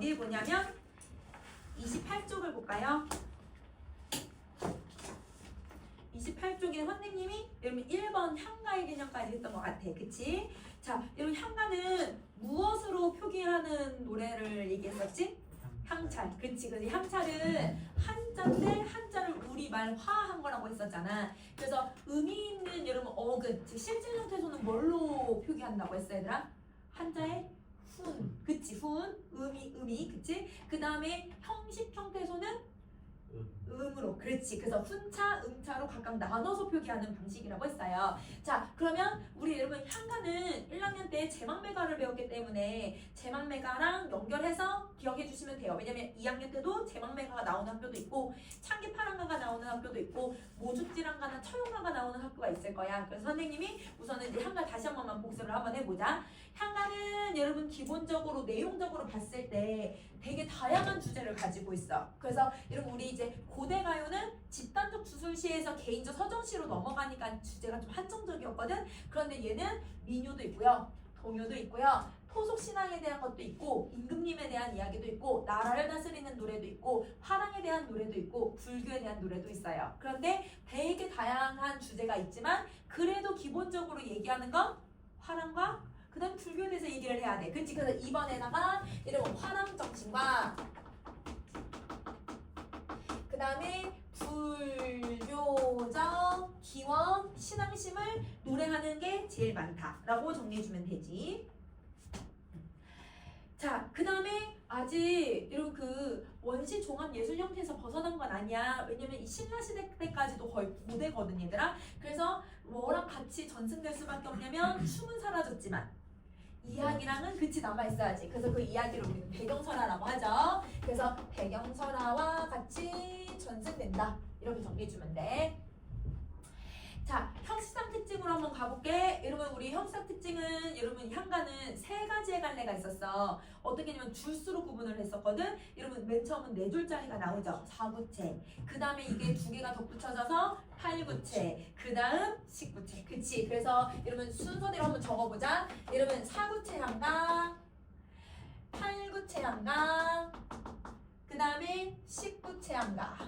어디에 보냐면 28쪽을 볼까요? 28쪽에 선생님이 여러분 1번 향가의 개념까지 했던 것 같아. 그치? 자, 여러분 향가는 무엇으로 표기하는 노래를 얘기했었지? 향찰. 그치? 그래서 향찰은 한자인데 한자를 우리말 화한 거라고 했었잖아. 그래서 의미 있는 여러분 어근, 즉 실질 형태에서는 뭘로 표기한다고 했어 얘들아? 한자에 훈. 그치? 훈. 의미. 그치? 그 다음에 형식 형태에서는 음으로. 그렇지. 그래서 훈차, 음차로 각각 나눠서 표기하는 방식이라고 했어요. 자, 그러면 우리 여러분 향가는 1학년 때 제망매가를 배웠기 때문에 제망매가랑 연결해서 기억해 주시면 돼요. 왜냐면 2학년 때도 제망매가가 나오는 학교도 있고 창기파랑가가 나오는 학교도 있고 모죽지랑가나 처용가가 나오는 학교가 있을 거야. 그래서 선생님이 우선은 이제 향가 다시 한 번만 복습을 한번 해보자. 향가는 여러분 기본적으로 내용적으로 봤을 때 되게 다양한 주제를 가지고 있어. 그래서 여러분 우리 이제 고대 가요는 집단적 주술시에서 개인적 서정시로 넘어가니까 주제가 좀 한정적이었거든. 그런데 얘는 민요도 있고요, 동요도 있고요, 토속 신앙에 대한 것도 있고, 임금님에 대한 이야기도 있고, 나라를 다스리는 노래도 있고, 화랑에 대한 노래도 있고, 불교에 대한 노래도 있어요. 그런데 되게 다양한 주제가 있지만 그래도 기본적으로 얘기하는 건 화랑과 그 다음 불교에 대해서 얘기를 해야 돼. 그치? 그래서 이번에다가 이런 화랑 정신과 그 다음에 불교적 기원 신앙심을 노래하는 게 제일 많다라고 정리해주면 되지. 자, 그 다음에 아직 이런 그 원시 종합 예술 형태에서 벗어난 건 아니야. 왜냐면 이 신라시대 때까지도 거의 고대거든 얘들아. 그래서 뭐랑 같이 전승될 수밖에 없냐면 춤은 사라졌지만 이야기랑은 그치 남아있어야지. 그래서 그 이야기를 우리는 배경설화라고 하죠. 그래서 배경설화와 같이 전승된다. 이렇게 정리해주면 돼. 자, 형식상 특징으로 한번 가볼게. 여러분 우리 형식상 특징은 여러분 향가는 세 가지의 갈래가 있었어. 어떻게 하냐면 줄수로 구분을 했었거든. 여러분 맨 처음은 네 줄짜리가 나오죠. 4구체. 그 다음에 이게 두 개가 덧붙여져서 8구체. 그 다음 10구체. 그치? 그래서 여러분 순서대로 한번 적어보자. 여러분 4구체 향가, 8구체 향가, 그 다음에 10구체 향가.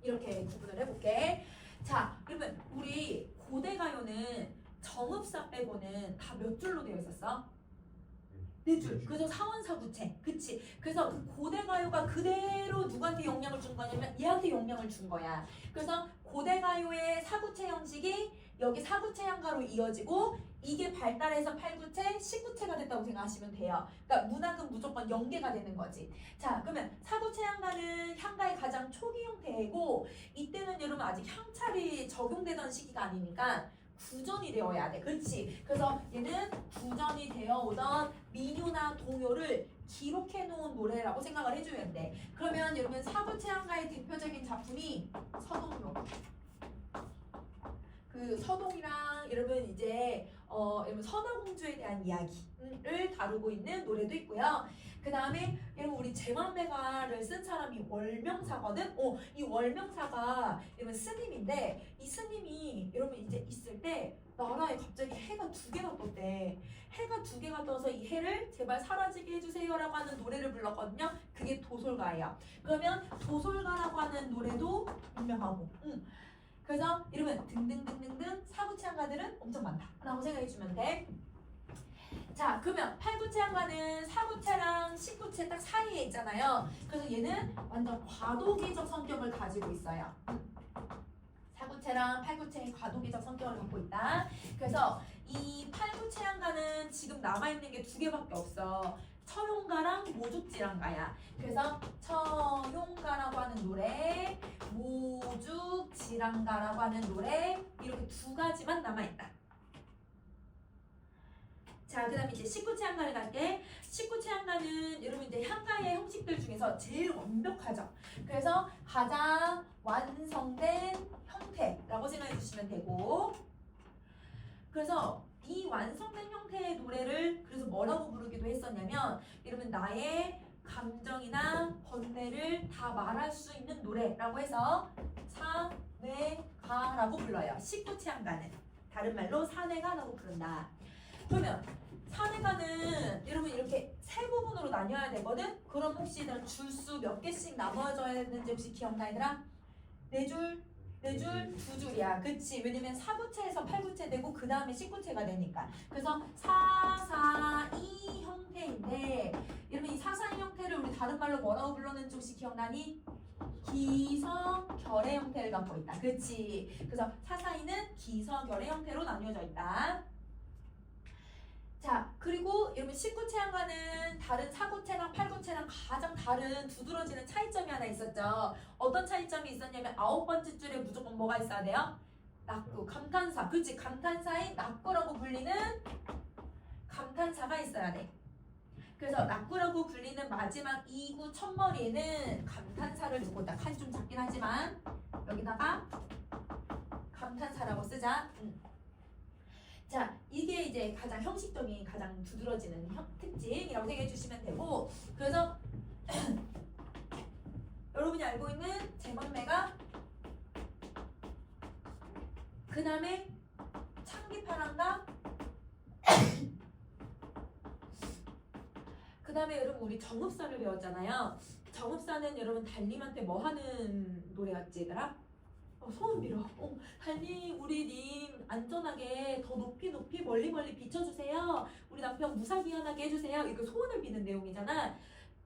이렇게 구분을 해볼게. 자, 그러면 우리 고대 가요는 정읍사 빼고는 다 몇 줄로 되어 있었어? 네 줄. 그래서 사원사구체. 그치? 그래서 그 고대 가요가 그대로 누구한테 영향을 준 거냐면 얘한테 영향을 준 거야. 그래서 고대 가요의 사구체 형식이 여기 사구체 향가로 이어지고 이게 발달해서 8구체, 10구체가 됐다고 생각하시면 돼요. 그러니까 문학은 무조건 연계가 되는 거지. 자, 그러면 사구체 향가는 향가의 가장 초기 형태이고 이때는 여러분 아직 향찰이 적용되던 시기가 아니니까 구전이 되어야 돼. 그렇지? 그래서 얘는 구전이 되어 오던 민요나 동요를 기록해 놓은 노래라고 생각을 해주면 돼. 그러면 여러분 사구체 향가의 대표적인 작품이 서동요. 그 서동이랑 여러분 이제 여러분 선화공주에 대한 이야기를 다루고 있는 노래도 있고요. 그 다음에 여러분 우리 제망매가를 쓴 사람이 월명사거든. 이 월명사가 여러분 스님인데 이 스님이 여러분 이제 있을 때 나라에 갑자기 해가 두 개가 떴대. 해가 두 개가 떠서 이 해를 제발 사라지게 해주세요라고 하는 노래를 불렀거든요. 그게 도솔가예요. 그러면 도솔가라고 하는 노래도 유명하고. 그래서 이러면 등등등등등 사구체 향가들은 엄청 많다라고 생각해주면 돼. 자, 그러면 8구체 향가는 4구체랑 10구체 딱 사이에 있잖아요. 그래서 얘는 완전 과도기적 성격을 가지고 있어요. 4구체랑 8구체의 과도기적 성격을 갖고 있다. 그래서 이 8구체 향가는 지금 남아있는 게 두 개밖에 없어. 처용가랑 모죽지랑가야. 그래서 처용가라고 하는 노래, 모죽지랑가라고 하는 노래 이렇게 두 가지만 남아있다. 자, 그 다음에 이제 19체 향가를 갈게. 19체 향가는 여러분 이제 향가의 형식들 중에서 제일 완벽하죠. 그래서 가장 완성된 형태라고 생각해 주시면 되고, 그래서 이 완성된 형태의 노래를 그래서 뭐라고 부르기도 했었냐면 여러분 나의 감정이나 번뇌를 다 말할 수 있는 노래라고 해서 사뇌가라고 불러요. 19체 향가는 다른 말로 사뇌가라고 부른다. 그러면 사내가는 여러분 이렇게 세 부분으로 나뉘어야 되거든? 그럼 혹시 얘들아 줄수 몇 개씩 나눠져야 되는지 혹시 기억나 얘들아? 네 줄, 네 줄, 두 줄이야. 그치? 왜냐면 4구체에서 8구체 되고 그 다음에 10구체가 되니까. 그래서 4, 4, 2 형태인데 여러분 이 4, 4, 2 형태를 우리 다른 말로 뭐라고 불렀는지 혹시 기억나니? 기서결의 형태를 갖고 있다. 그치? 그래서 4, 4, 2는 기서결의 형태로 나뉘어져 있다. 자, 그리고 여러분 19체항과는 다른 4구체랑 8구체랑 가장 다른 두드러지는 차이점이 하나 있었죠. 어떤 차이점이 있었냐면 9번째 줄에 무조건 뭐가 있어야 돼요? 낙구, 감탄사. 그치? 감탄사의 낙구라고 불리는 감탄사가 있어야 돼. 그래서 낙구라고 불리는 마지막 2구 첫머리에는 감탄사를 두고 있다. 칸이 좀 작긴 하지만 여기다가 감탄사라고 쓰자. 자, 이게 이제 가장 형식적인 가장 두드러지는 특징이라고 생각해 주시면 되고, 그래서 여러분이 알고 있는 제만매가 그 다음에 창기파랑과 그 다음에 여러분 우리 정읍사를 배웠잖아요. 정읍사는 여러분 달님한테 뭐 하는 노래였지 얘들아? 소원 빌어. 달님 우리 님 안전하게 더 높이 높이 멀리 멀리 비춰주세요. 우리 남편 무사기한하게 해주세요. 이거 소원을 비는 내용이잖아.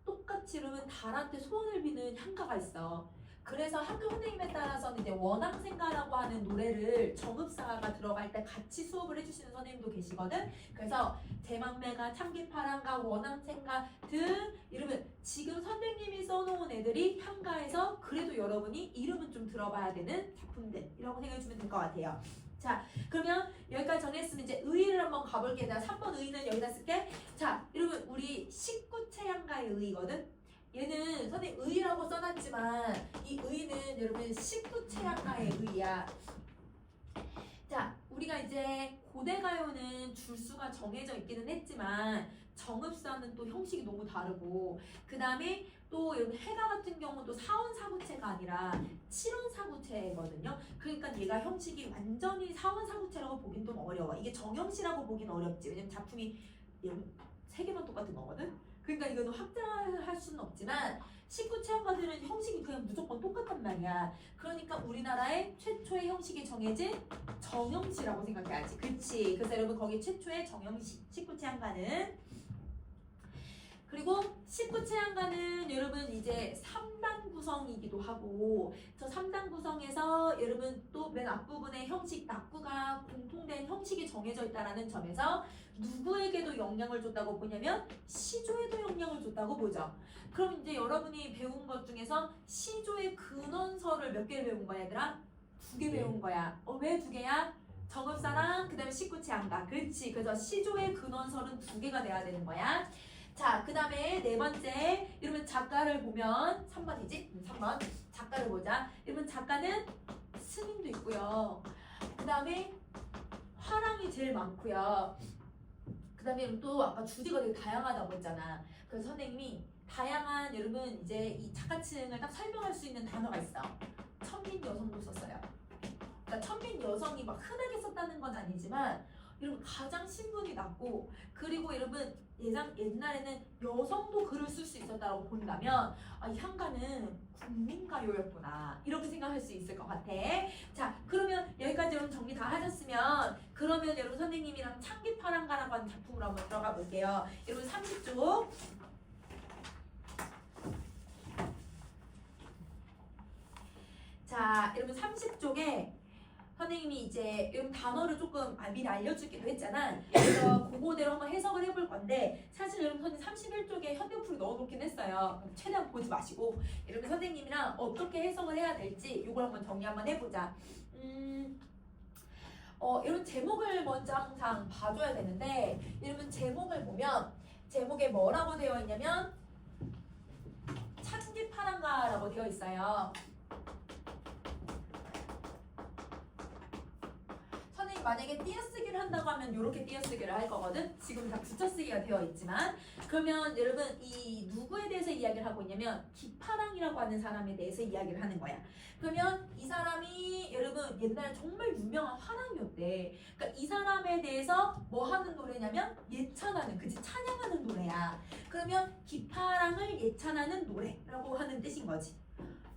똑같이 그러면 달한테 소원을 비는 향가가 있어. 그래서 학교 선생님에 따라서는 이제 원앙생가라고 하는 노래를 정읍사가 들어갈 때 같이 수업을 해주시는 선생님도 계시거든. 그래서 제망매가 참기파랑가 원앙생가 등 이러면 지금 선생님이 써놓은 애들이 향가에서 그래도 여러분이 이름은 좀 들어봐야 되는 작품들이라고 생각해주면 될 것 같아요. 자, 그러면 여기까지 정리했으면 이제 의의를 한번 가볼게. 내가 3번 의의는 여기다 쓸게. 자, 여러분 우리 19체 향가의 의의거든. 얘는 선생님 의의라고 써놨지만 이 의의는 여러분 19체 향가의 의의야. 자, 우리가 이제 고대가요는 줄수가 정해져 있기는 했지만 정읍사는 또 형식이 너무 다르고, 그 다음에 또 여러분 해가 같은 경우는 또 4원 4구체가 아니라 7원 4구체거든요. 그러니까 얘가 형식이 완전히 4원 4구체라고 보긴 좀 어려워. 이게 정형시라고 보긴 어렵지. 왜냐면 작품이 3개만 똑같은 거거든. 그러니까 이거는 확장할 수는 없지만 19체험가들은 형식이 그냥 무조건 똑같단 말이야. 그러니까 우리나라의 최초의 형식이 정해진 정형시라고 생각해야지. 그치? 그래서 여러분 거기 최초의 정형시 19체험가는, 그리고 19체험가는 여러분 이제 3단 구성이기도 하고, 저 3단 구성에서 여러분 또 맨 앞부분에 형식 낙구가 공통된 형식이 정해져 있다는 점에서 누구에게도 영향을 줬다고 보냐면 시조에도 영향을 줬다고 보죠. 그럼 이제 여러분이 배운 것 중에서 시조의 근원서를 몇 개를 배운 거야 얘들아? 2개 배운 거야. 왜 2개야? 정읍사랑 그 다음에 19체험가. 그렇지. 그래서 시조의 근원서는 2개가 돼야 되는 거야. 자, 그 다음에 네 번째, 여러분 작가를 보면 3번이지? 3번 작가를 보자. 여러분 작가는 스님도 있고요. 그 다음에 화랑이 제일 많고요. 그 다음에 또 아까 주제가 되게 다양하다고 했잖아. 그래서 선생님이 다양한 여러분 이제 이 작가층을 딱 설명할 수 있는 단어가 있어. 천민 여성도 썼어요. 그러니까 천민 여성이 막 흔하게 썼다는 건 아니지만 여러분 가장 신분이 낮고, 그리고 여러분 옛날에는 여성도 글을 쓸 수 있었다고 본다면 이 향가는 국민가요였구나 이렇게 생각할 수 있을 것 같아. 자, 그러면 여기까지 여러분 정리 다 하셨으면 그러면 여러분 선생님이랑 창기파랑가라고 하는 작품으로 한번 들어가 볼게요. 여러분 30쪽. 자, 여러분 30쪽에 선생님이 이제 이런 단어를 조금 미리 알려주기로 했잖아. 그래서 그거대로 한번 해석을 해볼 건데, 사실 여러분 선생님 31쪽에 현대풀이 넣어놓긴 했어요. 최대한 보지 마시고 여러분 선생님이랑 어떻게 해석을 해야 될지 이걸 한번 정리 한번 해보자. 여러분 제목을 먼저 항상 봐줘야 되는데, 여러분 제목을 보면 제목에 뭐라고 되어 있냐면 창기파랑가라고 되어 있어요. 만약에 띄어쓰기를 한다고 하면 하면 이렇게 띄어쓰기를 할 거거든. 지금 다 붙여쓰기가 되어 있지만 그러면 여러분 이 누구에 대해서 이야기를 하고 있냐면 기파랑이라고 하는 사람에 대해서 이야기를 하는 거야. 그러면 이 사람이 여러분 옛날에 정말 유명한 화랑이었대. 그러니까 이 사람에 대해서 뭐 하는 노래냐면 예찬하는, 그치, 찬양하는 노래야. 그러면 기파랑을 예찬하는 노래라고 하는 뜻인 거지.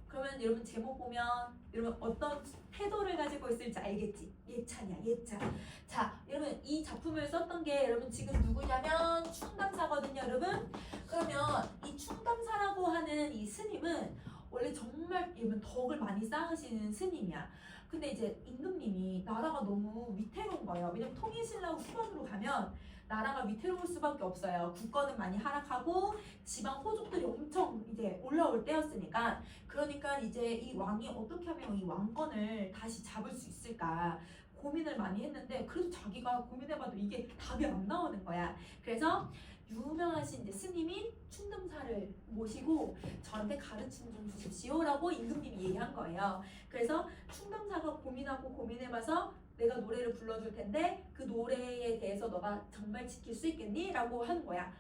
그러면 여러분 제목 보면 여러분 어떤 태도를 가지고 있을지 알겠지? 예찬이야, 예찬. 자, 여러분 이 작품을 썼던 게 여러분 지금 누구냐면 충담사거든요, 여러분. 그러면 이 충담사라고 하는 이 스님은 원래 정말 여러분 덕을 많이 쌓으시는 스님이야. 근데 이제 임금님이 나라가 너무 위태로운 거예요. 왜냐면 통일신라 후반으로 가면 나라가 위태로울 수밖에 없어요. 국권은 많이 하락하고 지방 호족들이 엄청 이제 올라올 때였으니까. 그러니까 이제 이 왕이 어떻게 하면 이 왕권을 다시 잡을 수 있을까 고민을 많이 했는데 그래도 자기가 고민해봐도 이게 답이 안 나오는 거야. 그래서 유명하신 이제 스님인 충담사를 모시고 저한테 가르침 좀 주십시오라고 임금님이 얘기한 거예요. 그래서 충담사가 고민하고 고민해봐서 내가 노래를 불러줄 텐데 그 노래에 대해서 너가 정말 지킬 수 있겠니? 라고 하는 거야.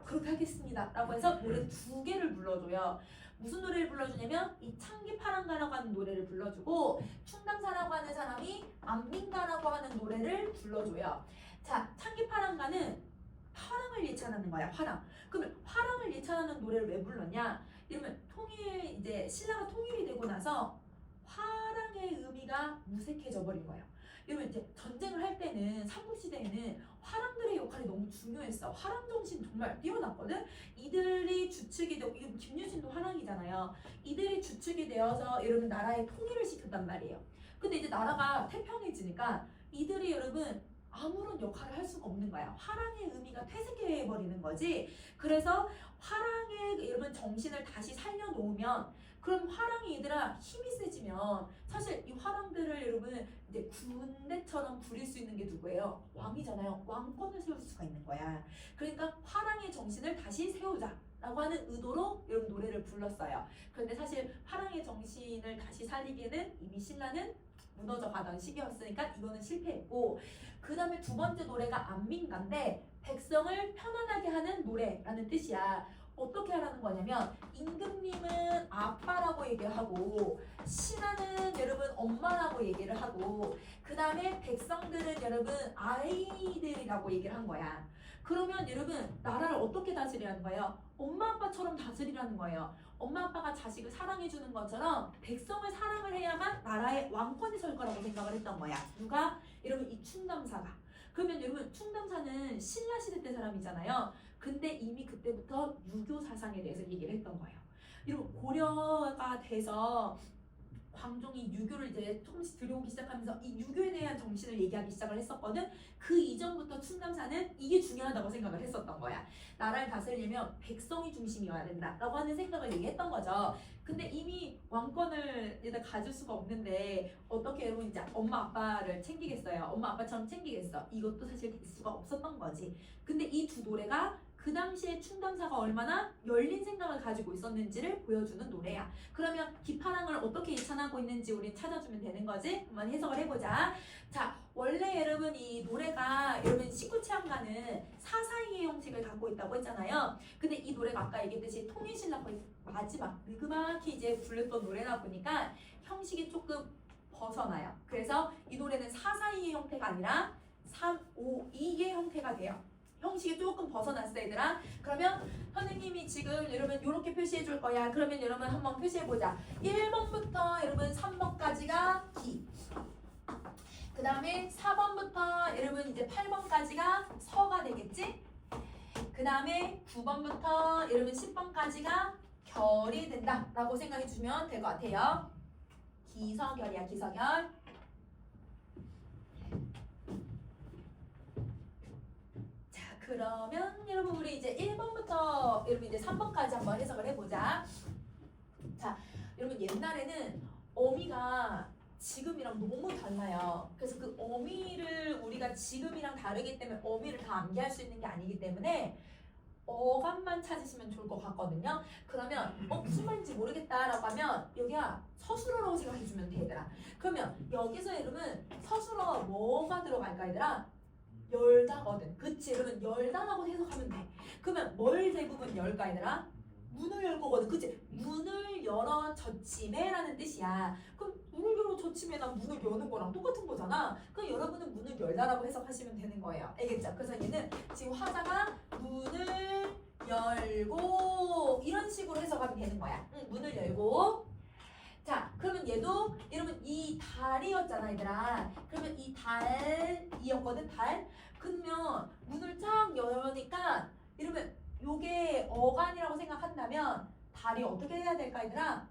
그렇게 하겠습니다. 라고 해서 노래 2개를 불러줘요. 무슨 노래를 불러주냐면 이 창기파랑가라고 하는 노래를 불러주고 충담사라고 하는 사람이 안민가라고 하는 노래를 불러줘요. 자, 창기파랑가는 화랑을 예찬하는 거야, 화랑. 그러면 화랑을 예찬하는 노래를 왜 불렀냐? 이러면 이제 신라가 통일이 되고 나서 화랑의 의미가 무색해져 버린 거예요. 이러면 이제 전쟁을 할 때는 삼국시대에는 화랑들의 역할이 너무 중요했어. 화랑 정신 정말 뛰어났거든. 이들이 주축이 되고 김유신도 화랑이잖아요. 이들이 주축이 되어서 여러분 나라의 통일을 시켰단 말이에요. 근데 이제 나라가 태평해지니까 이들이 여러분 아무런 역할을 할 수가 없는 거야. 화랑의 의미가 퇴색해 버리는 거지. 그래서 화랑의 여러분 정신을 다시 살려놓으면 그럼 화랑이 얘들아 힘이 세지면 사실 이 화랑들을 여러분 이제 군대처럼 부릴 수 있는 게 누구예요? 왕이잖아요. 왕권을 세울 수가 있는 거야. 그러니까 화랑의 정신을 다시 세우자 라고 하는 의도로 여러분 노래를 불렀어요. 그런데 사실 화랑의 정신을 다시 살리기에는 이미 신라는 무너져 가던 시기였으니까 이거는 실패했고, 그 다음에 2번째 노래가 안민가인데 백성을 편안하게 하는 노래라는 뜻이야. 어떻게 하라는 거냐면 임금님은 아빠라고 얘기를 하고 신하는 여러분 엄마라고 얘기를 하고 그 다음에 백성들은 여러분 아이들이라고 얘기를 한 거야. 그러면 여러분 나라를 어떻게 다스리라는 거예요? 엄마 아빠처럼 다스리라는 거예요. 엄마 아빠가 자식을 사랑해주는 것처럼 백성을 사랑을 해야만 나라의 왕권이 설 거라고 생각을 했던 거야. 누가? 여러분 이 충담사가. 그러면 여러분 충담사는 신라시대 때 사람이잖아요. 근데 이미 그때부터 유교 사상에 대해서 얘기를 했던 거예요. 이런 고려가 돼서 광종이 유교를 이제 조금씩 들여오기 시작하면서 이 유교에 대한 정신을 얘기하기 시작을 했었거든. 그 이전부터 충담사는 이게 중요하다고 생각을 했었던 거야. 나라를 다스리려면 백성이 중심이어야 된다라고 하는 생각을 얘기했던 거죠. 근데 이미 왕권을 얘가 가질 수가 없는데 어떻게 여러분 이제 엄마 아빠를 챙기겠어요? 엄마 아빠처럼 챙기겠어? 이것도 사실 될 수가 없었던 거지. 근데 이 2 노래가 그 당시에 충담사가 얼마나 열린 생각을 가지고 있었는지를 보여주는 노래야. 그러면 기파랑을 어떻게 예찬하고 있는지 우린 찾아주면 되는 거지? 한번 해석을 해보자. 자, 원래 여러분 이 노래가 여러분 시구체험가는 사사이의 형식을 갖고 있다고 했잖아요. 근데 이 노래가 아까 얘기했듯이 통일신라 거의 마지막 느그막히 이제 불렸던 노래다 보니까 형식이 조금 벗어나요. 그래서 이 노래는 사사이의 형태가 아니라 3, 5, 2의 형태가 돼요. 형식이 조금 벗어났어 얘들아. 그러면 선생님이 지금 여러분 이렇게 표시해 줄 거야. 그러면 여러분 한번 표시해 보자. 1번부터 여러분 3번까지가 기. 그 다음에 4번부터 여러분 이제 8번까지가 서가 되겠지? 그 다음에 9번부터 여러분 10번까지가 결이 된다 라고 생각해 주시면 될 것 같아요. 기서결이야, 기서결. 그러면 여러분 우리 이제 1번부터 여러분 이제 3번까지 한번 해석을 해보자. 자, 여러분 옛날에는 어미가 지금이랑 너무 달라요. 그래서 그 어미를 우리가 지금이랑 다르기 때문에 어미를 다 암기할 수 있는 게 아니기 때문에 어감만 찾으시면 좋을 것 같거든요. 그러면 무슨 말인지 모르겠다라고 하면 여기야 서술어라고 생각해주면 돼 얘들아. 그러면 여기서 여러분 서술어 뭐가 들어갈까 얘들아? 열다거든. 그치? 그러면 열다라고 해석하면 돼. 그러면 뭘 대부분 열까 얘들아? 문을 열 거거든. 그치? 문을 열어 젖힘에라는 뜻이야. 그럼 문을 열어 젖힘에나 문을 여는 거랑 똑같은 거잖아. 그럼 여러분은 문을 열다라고 해석하시면 되는 거예요. 알겠죠? 그래서 얘는 지금 화자가 문을 열고 이런 식으로 해석하면 되는 거야. 응, 문을 열고. 자, 그러면 얘도 여러분 이 달이었잖아 얘들아. 그러면 이 달이었거든 달. 그러면 문을 쫙 열으니까 이러면 요게 어간이라고 생각한다면 달이 어떻게 해야 될까 얘들아?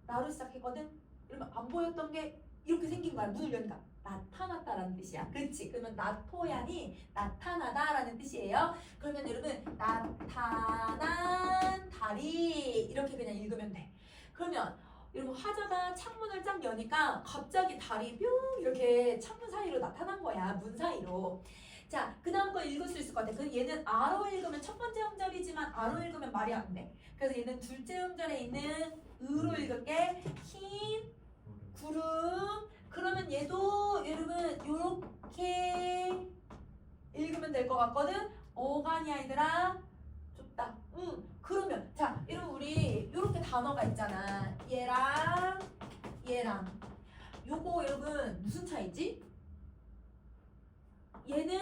나로 시작했거든. 이러면 안 보였던 게 이렇게 생긴 거야. 문을 여니까 나타났다라는 뜻이야. 그렇지? 그러면 나토야니 나타나다라는 뜻이에요. 그러면 여러분 나타난 달이 이렇게 그냥 읽으면 돼. 그러면 여러분 화자가 창문을 쫙 여니까 갑자기 달이 뿅 이렇게 창문 사이로 나타난 거야. 문 사이로. 자, 그 다음 거 읽을 수 있을 것 같아. 그래서 얘는 아로 읽으면 첫 번째 음절이지만 아로 읽으면 말이 안 돼. 그래서 얘는 둘째 음절에 있는 으로 읽을게. 흰 구름. 그러면 얘도 여러분 요렇게 읽으면 될 것 같거든. 어간이 아니더라. 좁다. 응. 그러면 자, 여러분 우리 요렇게 단어가 있잖아. 얘랑 얘랑. 요거 여러분 무슨 차이지? 얘는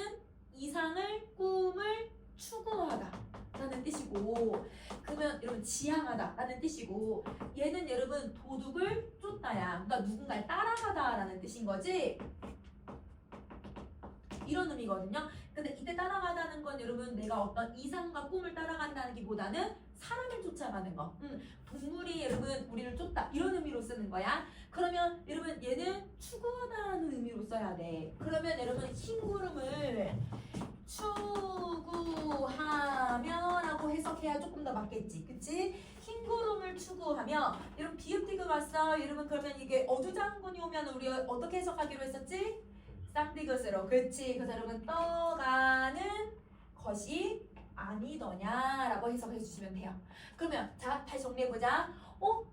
이상을 꿈을 추구하다 라는 뜻이고, 그러면 여러분 지향하다 라는 뜻이고, 얘는 여러분 도둑을 쫓다야. 그러니까 누군가를 따라가다 라는 뜻인 거지. 이런 의미거든요. 근데 이때 따라가다는 건 여러분 내가 어떤 이상과 꿈을 따라간다는 기보다는 사람을 쫓아가는 거. 동물이 여러분 우리를 쫓다 이런 의미로 쓰는 거야. 그러면 여러분 얘는 추구하다는 의미로 써야 돼. 그러면 여러분 흰 구름을 추구하며라고 해석해야 조금 더 맞겠지. 그치? 흰 구름을 추구하며. 여러분 비읍디귿 왔어. 여러분 그러면 이게 어두장군이 오면 우리 어떻게 해석하기로 했었지? 쌍디귿으로. 그치? 그래서 여러분 떠가는 것이 아니더냐라고 해석해 주시면 돼요. 그러면 자 다시 정리해보자.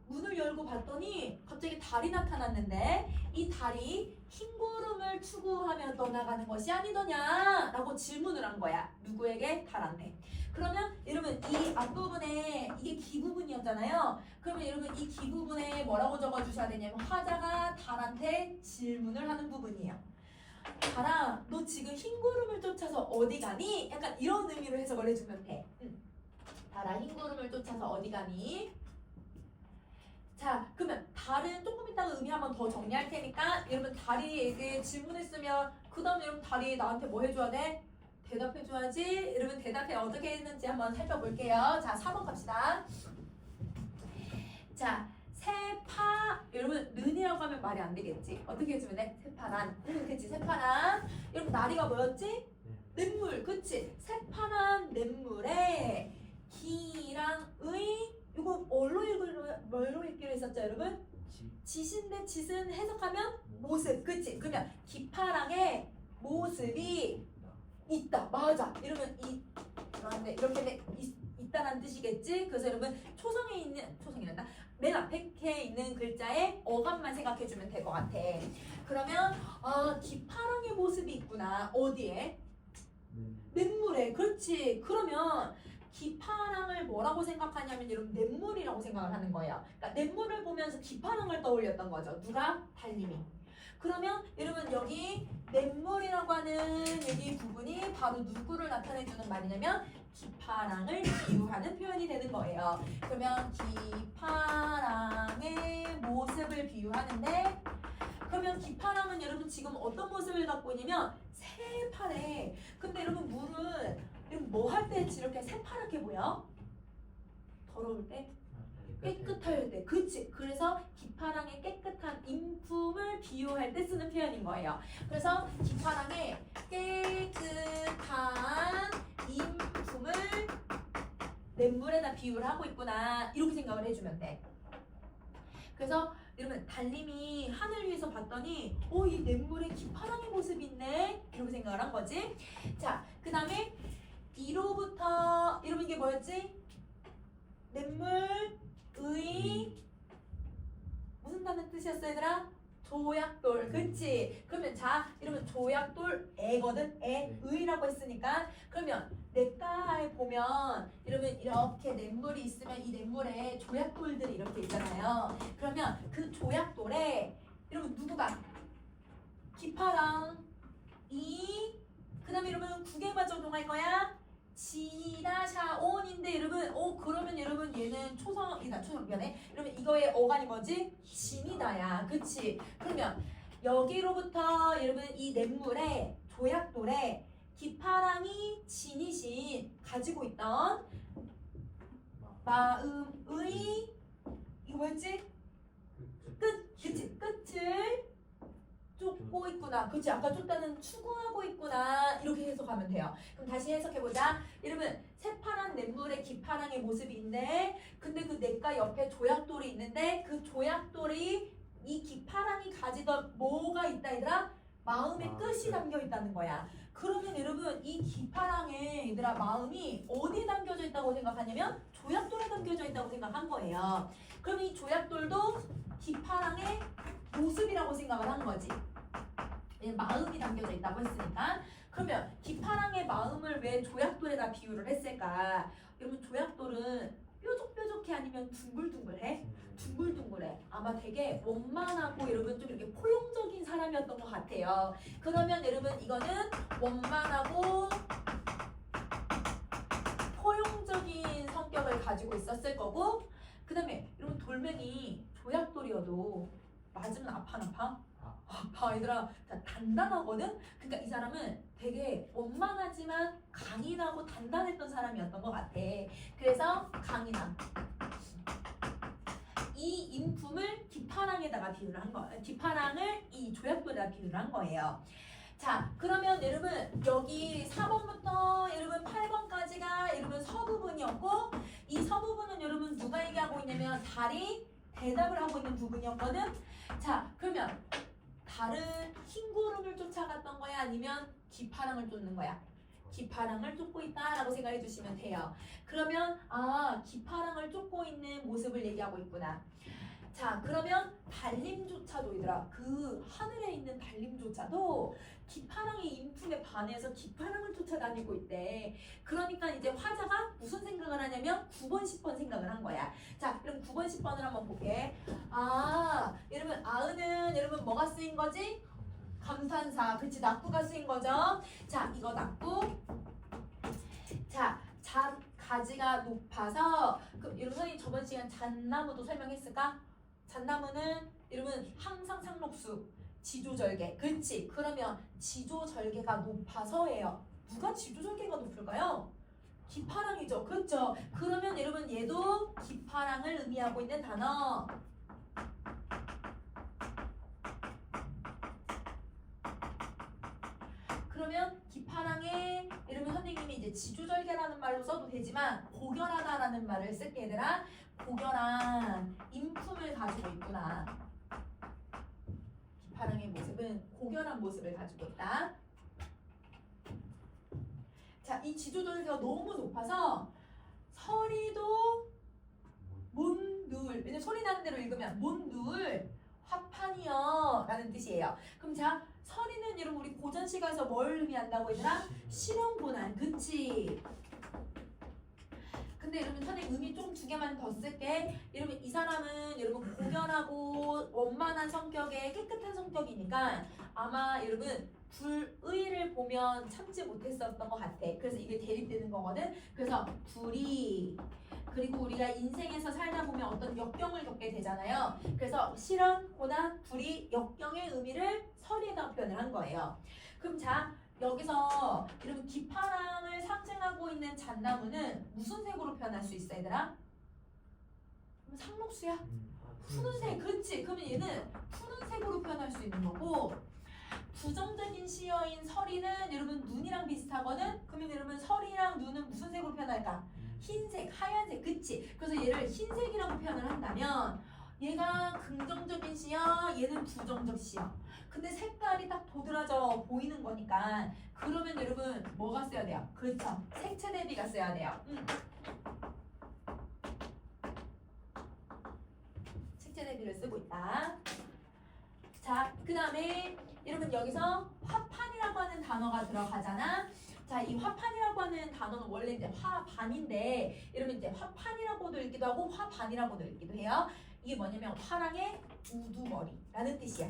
문을 열고 봤더니 갑자기 달이 나타났는데 이 달이 흰 구름을 추구하며 떠나가는 것이 아니더냐 라고 질문을 한 거야. 누구에게? 달한테. 그러면 여러분 이 앞부분에 이게 기부분이었잖아요. 그러면 여러분 이 기부분에 뭐라고 적어주셔야 되냐면 화자가 달한테 질문을 하는 부분이에요. 달아, 너 지금 흰 구름을 쫓아서 어디 가니? 약간 이런 의미로 해석을 해주면 돼. 달아, 흰 구름을 쫓아서 어디 가니? 자, 그러면 달은 조금 이따가 의미 한번 더 정리할 테니까 여러분 달이에게 질문했으면 그 다음에 여러분 달이 나한테 뭐 해줘야 돼? 대답해줘야지. 여러분 대답해 어떻게 했는지 한번 살펴볼게요. 자, 4번 갑시다. 자, 새파. 여러분 는이라고 하면 말이 안 되겠지. 어떻게 해주면 돼? 새파란. 그치, 새파란. 여러분 나리가 뭐였지? 냇물. 그치? 새파란 냇물에 기랑 의. 이거 뭘로 읽기로 했었죠 여러분? 짓인데 짓은 해석하면 모습. 그치? 그러면 기파랑의 모습이 있다. 맞아. 이러면 그런데 이렇게 있다라는 뜻이겠지? 그래서 여러분 초성이란다. 맨 앞에 있는 글자의 어감만 생각해주면 될 것 같아. 그러면 기파랑의 모습이 있구나. 어디에? 냇물에. 그렇지. 그러면 기파랑을 뭐라고 생각하냐면 여러분 냇물이라고 생각을 하는 거예요. 그러니까 냇물을 보면서 기파랑을 떠올렸던 거죠. 누가? 달님이. 그러면 여러분 여기 냇물이라고 하는 여기 부분이 바로 누구를 나타내주는 말이냐면 기파랑을 비유하는 표현이 되는 거예요. 그러면 기파랑의 모습을 비유하는데, 그러면 기파랑은 여러분 지금 어떤 모습을 갖고 있냐면 새파래. 근데 여러분 물은 뭐 할 때 이렇게 새파랗게 보여? 더러울 때? 깨끗할 때. 그치? 그래서 기파랑의 깨끗한 인품을 비유할 때 쓰는 표현인 거예요. 그래서 기파랑의 깨끗한 인품을 냇물에다 비유를 하고 있구나. 이렇게 생각을 해주면 돼. 그래서 여러분 달님이 하늘 위에서 봤더니 이 냇물에 기파랑의 모습이 있네. 이렇게 생각을 한 거지. 자, 그 다음에 이로부터 여러분 이게 뭐였지? 냇물 의 무슨 다는 뜻이었어 얘들아? 조약돌. 그치? 그러면 자, 이러면 조약돌 애거든. 의라고 했으니까. 그러면 냇가에 보면 이러면 이렇게 냇물이 있으면 이 냇물에 조약돌들이 이렇게 있잖아요. 그러면 그 조약돌에 이러면 누구가? 기파랑 이 그다음에 여러분 국에만 적용할 거야. 지다샤온인데 여러분 그러면 여러분 얘는 초성 미안해. 그러면 이거의 어간이 뭐지? 진이다야. 그치? 그러면 여기로부터 여러분 이 냇물에 조약돌에 기파랑이 진이신 가지고 있던 마음의 이거 뭐였지? 그치? 끝을 쫓고 있구나. 그치? 아까 쫓다는 추구하고 있구나. 이렇게 해석하면 돼요. 그럼 다시 해석해보자. 여러분 새파란 냇물에 기파랑의 모습이 있네. 근데 그 냇가 옆에 조약돌이 있는데 그 조약돌이 이 기파랑이 가지던 뭐가 있다 얘들아? 마음의 끝이 담겨 있다는 거야. 그러면 여러분 이 기파랑에 얘들아 마음이 어디에 담겨져 있다고 생각하냐면 조약돌에 담겨져 있다고 생각한 거예요. 그럼 이 조약돌도 기파랑의 모습이라고 생각을 한 거지. 마음이 담겨져 있다고 했으니까. 그러면 기파랑의 마음을 왜 조약돌에다 비유를 했을까? 여러분 조약돌은 뾰족뾰족해 아니면 둥글둥글해? 둥글둥글해. 아마 되게 원만하고 여러분 좀 이렇게 포용적인 사람이었던 것 같아요. 그러면 여러분 이거는 원만하고 포용적인 성격을 가지고 있었을 거고, 그 다음에 여러분 돌멩이 조약돌이어도 맞으면 아파? 아파 얘들아. 단단하거든? 그러니까 이 사람은 되게 원만하지만 강인하고 단단했던 사람이었던 것 같아. 그래서 강인함. 이 인품을 기파랑에다가 비유를 한 거예요. 기파랑을 이 조약돌에다 비유를 한 거예요. 자, 그러면 여러분 여기 4번부터 여러분 8번까지가 여러분 서부분이었고, 이 서부분은 여러분 누가 얘기하고 있냐면 달이 대답을 하고 있는 부분이었거든. 자, 그러면 달은 흰 구름을 쫓아갔던 거야? 아니면 기파랑을 쫓는 거야? 기파랑을 쫓고 있다라고 생각해 주시면 돼요. 그러면 기파랑을 쫓고 있는 모습을 얘기하고 있구나. 자, 그러면 달림조차도 얘들아, 그 하늘에 있는 달림조차도 기파랑의 인품에 반해서 기파랑을 쫓아다니고 있대. 그러니까 이제 화자가 무슨 생각을 하냐면 9번, 10번 생각을 한 거야. 자, 그럼 9번, 10번을 한번 볼게. 여러분 아은은 여러분 뭐가 쓰인 거지? 감탄사. 그치, 낙구가 쓰인 거죠. 자, 이거 낙구. 자, 가지가 높아서 여러분 선생님 저번 시간 잣나무도 설명했을까? 잣나무는 여러분 항상 상록수 지조절개. 그렇지? 그러면 지조절개가 높아서예요. 누가 지조절개가 높을까요? 기파랑이죠. 그렇죠? 그러면 여러분 얘도 기파랑을 의미하고 있는 단어. 그러면 기파랑에 여러분 선생님이 이제 지조절개라는 말로 써도 되지만 고결하다라는 말을 쓸게 얘들아. 고결한 인품을 가지고 있구나. 기파랑의 모습은 고결한 모습을 가지고 있다. 자, 이 지조절개가 너무 높아서 서리도 몬누울. 왜냐면 소리 나는 대로 읽으면 몬누울 화판이여 라는 뜻이에요. 그럼 자, 서리는 여러분 우리 고전시가에서 뭘 의미한다고 얘들아? 실현고난. 그치? 근데 여러분 선생님 의미 좀 두 개만 더 쓸게. 여러분 이 사람은 여러분 고결하고 원만한 성격에 깨끗한 성격이니까 아마 여러분 불의를 보면 참지 못했었던 것 같아. 그래서 이게 대립되는 거거든. 그래서 불의, 그리고 우리가 인생에서 살다 보면 어떤 역경을 겪게 되잖아요. 그래서 실현, 고난, 불의, 역경의 의미를 서리에다 표현을 한 거예요. 그럼 자, 여기서 여러분 기파랑을 상징하고 있는 잣나무는 무슨 색으로 표현할 수 있어 얘들아? 상록수야? 푸른색. 그렇지? 그러면 얘는 푸른색으로 표현할 수 있는 거고, 부정적인 시어인 서리는 여러분 눈이랑 비슷하거든? 그러면 여러분 서리랑 눈은 무슨 색으로 표현할까? 흰색, 하얀색. 그치? 그래서 얘를 흰색이라고 표현을 한다면 얘가 긍정적인 시어, 얘는 부정적 시어. 근데 색깔이 딱 도드라져 보이는 거니까 그러면 여러분 뭐가 써야 돼요? 그렇죠. 색채 대비가 써야 돼요. 색채 대비를 쓰고 있다. 자, 그 다음에 여러분 여기서 화판이라고 하는 단어가 들어가잖아. 자, 이 화판이라고 하는 단어는 원래 이제 화반인데 여러분 이제 화판이라고도 읽기도 하고 화반이라고도 읽기도 해요. 이게 뭐냐면 화랑의 우두머리라는 뜻이야.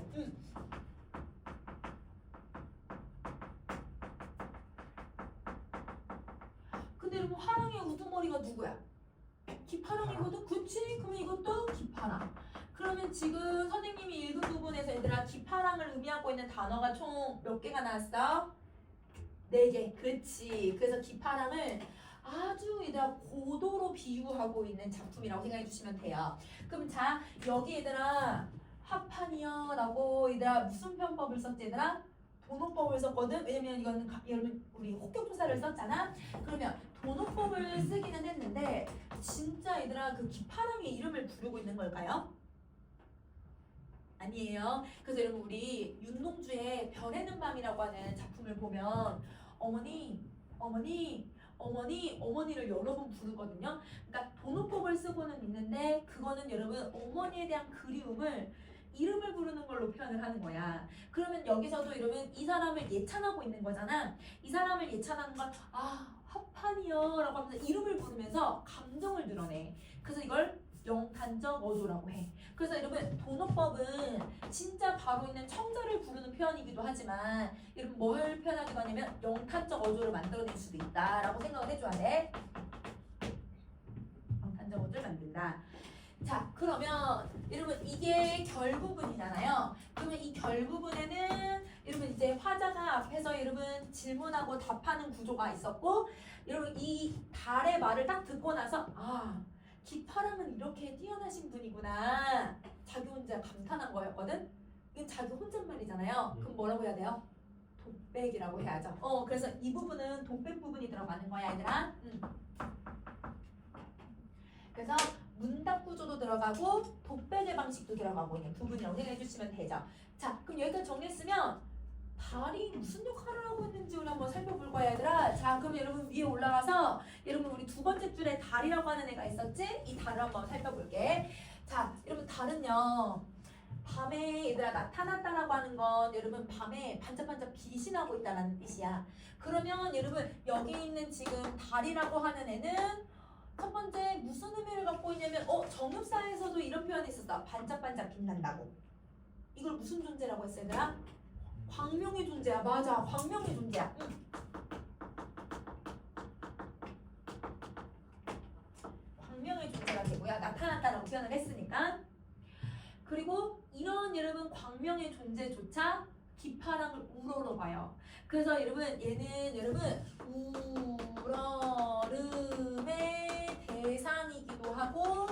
근데 여러분 화랑의 우두머리가 누구야? 기파랑이거든? 그치? 그러면 이것도 기파랑. 그러면 지금 선생님이 읽은 부분에서 얘들아 기파랑을 의미하고 있는 단어가 총 몇 개가 나왔어? 4개. 그렇지. 그래서 기파랑을 아주 얘들아 고도로 비유하고 있는 작품이라고 생각해 주시면 돼요. 그럼 자, 여기 얘들아 화판이요 라고 얘들아 무슨 편법을 썼지 얘들아? 도노법을 썼거든? 왜냐면 이거는 여러분 우리 혹격조사를 썼잖아? 그러면 도노법을 쓰기는 했는데 진짜 얘들아 그 기파랑의 이름을 부르고 있는 걸까요? 아니에요. 그래서 여러분 우리 윤동주의 별에는 밤이라고 하는 작품을 보면 어머니를 여러 번 부르거든요. 그러니까 도노법을 쓰고는 있는데 그거는 여러분 어머니에 대한 그리움을 이름을 부르는 걸로 표현을 하는 거야. 그러면 여기서도 여러분 이 사람을 예찬하고 있는 거잖아. 이 사람을 예찬하는 건 화판이요 라고 하면서 이름을 부르면서 감정을 드러내. 그래서 이걸 영탄적 어조라고 해. 그래서 여러분 도노법은 진짜 바로 있는 청자를 부르는 표현이기도 하지만 여러분 뭘 표현하기도 하냐면 영탄적 어조를 만들어낼 수도 있다라고 생각을 해줘야 돼. 영탄적 어조를 만든다. 자, 그러면 여러분 이게 결부분이잖아요. 그러면 이 결부분에는 여러분 이제 화자가 앞에서 여러분 질문하고 답하는 구조가 있었고 여러분 이 달의 말을 딱 듣고 나서 기파랑은 이렇게 뛰어나신 분이구나. 자기 혼자 감탄한 거였거든. 이건 자기 혼잣말이잖아요. 그럼 뭐라고 해야 돼요? 독백이라고 해야죠. 그래서 이 부분은 독백 부분이 들어가는 거야, 얘들아. 그래서 문답 구조도 들어가고 독백의 방식도 들어가고 있는 부분이라고 생각해 주시면 되죠. 자, 그럼 여기까지 정리했으면 달이 무슨 역할을 하고 있는지 우리 한번 살펴볼 거야, 얘들아. 자, 그럼 여러분 위에 올라가서 여러분 우리 두 번째 줄에 달이라고 하는 애가 있었지? 이 달을 한번 살펴볼게. 자, 여러분 달은요. 밤에 얘들아 나타났다라고 하는 건 여러분 밤에 반짝반짝 빛이 나고 있다는 뜻이야. 그러면 여러분 여기 있는 지금 달이라고 하는 애는 첫 번째 무슨 의미를 갖고 있냐면 정읍사에서도 이런 표현이 있었어. 반짝반짝 빛난다고. 이걸 무슨 존재라고 했어, 얘들아? 광명의 존재야. 맞아. 광명의 존재야. 광명의 존재가 되고요. 나타났다라고 표현을 했으니까. 그리고 이런 여러분 광명의 존재조차 기파랑을 우러러 봐요. 그래서 여러분 얘는 여러분 우러름의 대상이기도 하고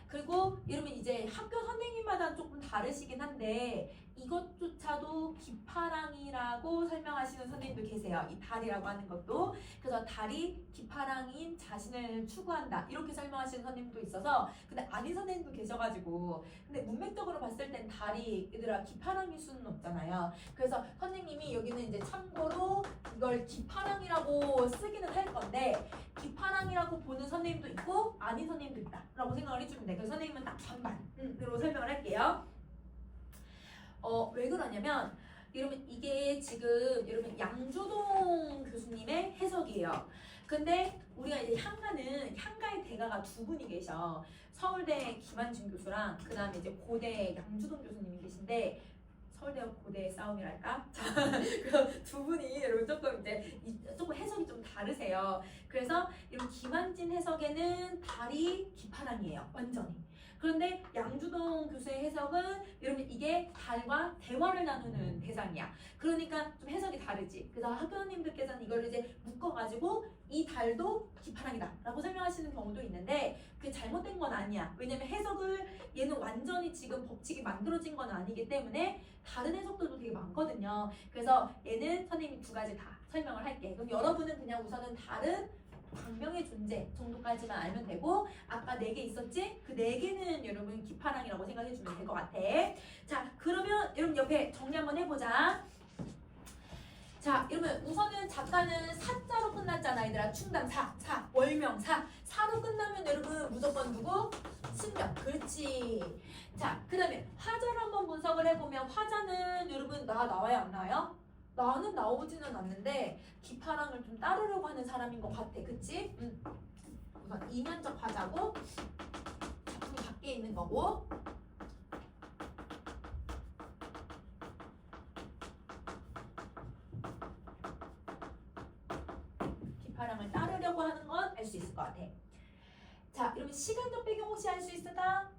그리고 여러분 이제 학교 선생님마다 조금 다르시긴 한데 이것조차도 기파랑이라고 설명하시는 선생님도 계세요. 이 달이라고 하는 것도. 그래서 달이 기파랑인 자신을 추구한다 이렇게 설명하시는 선생님도 있어서 근데 아닌 선생님도 계셔가지고 근데 문맥적으로 봤을 땐 달이 얘들아 기파랑일 수는 없잖아요. 그래서 선생님이 여기는 이제 참고로 이걸 기파랑이라고 쓰기는 할 건데 기파랑이라고 보는 선생님도 있고 아닌 선생님도 있다 라고 생각을 해주면 돼. 그래서 선생님은 딱 반반으로 설명을 할게요. 왜 그러냐면 여러분 이게 지금 여러분 양조동 교수님의 해석이에요. 근데 우리가 이제 향가의 대가가 두 분이 계셔. 서울대 김한준 교수랑 그 다음에 이제 고대 양조동 교수님이 계신데 서울대와 고대의 싸움이랄까? 그 두 분이 여러분 조금 이제 조금 해석이 좀 다르세요. 그래서 여러분 김한진 해석에는 달이 기파랑이에요. 완전히. 그런데 양주동 교수의 해석은 여러분 이게 달과 대화를 나누는 대상이야. 그러니까 좀 해석이 다르지. 그래서 학교님들께서는 이걸 이제 묶어가지고 이 달도 기파랑이다 라고 설명하시는 경우도 있는데 그게 잘못된 건 아니야. 왜냐면 해석을 얘는 완전히 지금 법칙이 만들어진 건 아니기 때문에 다른 해석들도 되게 많거든요. 그래서 얘는 선생님이 두 가지 다 설명을 할게. 그럼 여러분은 그냥 우선은 다른 광명의 존재 정도까지만 알면 되고 아까 4개 있었지? 그 4개는 여러분 기파랑이라고 생각해주면 될 것 같아. 자, 그러면 여러분 옆에 정리 한번 해보자. 자, 여러분 우선은 작가는 사자로 끝났잖아. 얘들아 충담 사, 월명 사. 사로 끝나면 여러분 무조건 누구? 측면. 그렇지. 자, 그 다음에 화자를 한번 분석을 해보면 화자는 여러분 나와요 안 나와요? 나는 나오지는 않는데 기파랑을 좀 따르려고 하는 사람인 것 같아. 그치? 우선 이면적 화자고 작품이 밖에 있는 거고 기파랑을 따르려고 하는 건 알 수 있을 것 같아. 자, 여러분 시간적 배경 혹시 알 수 있을까?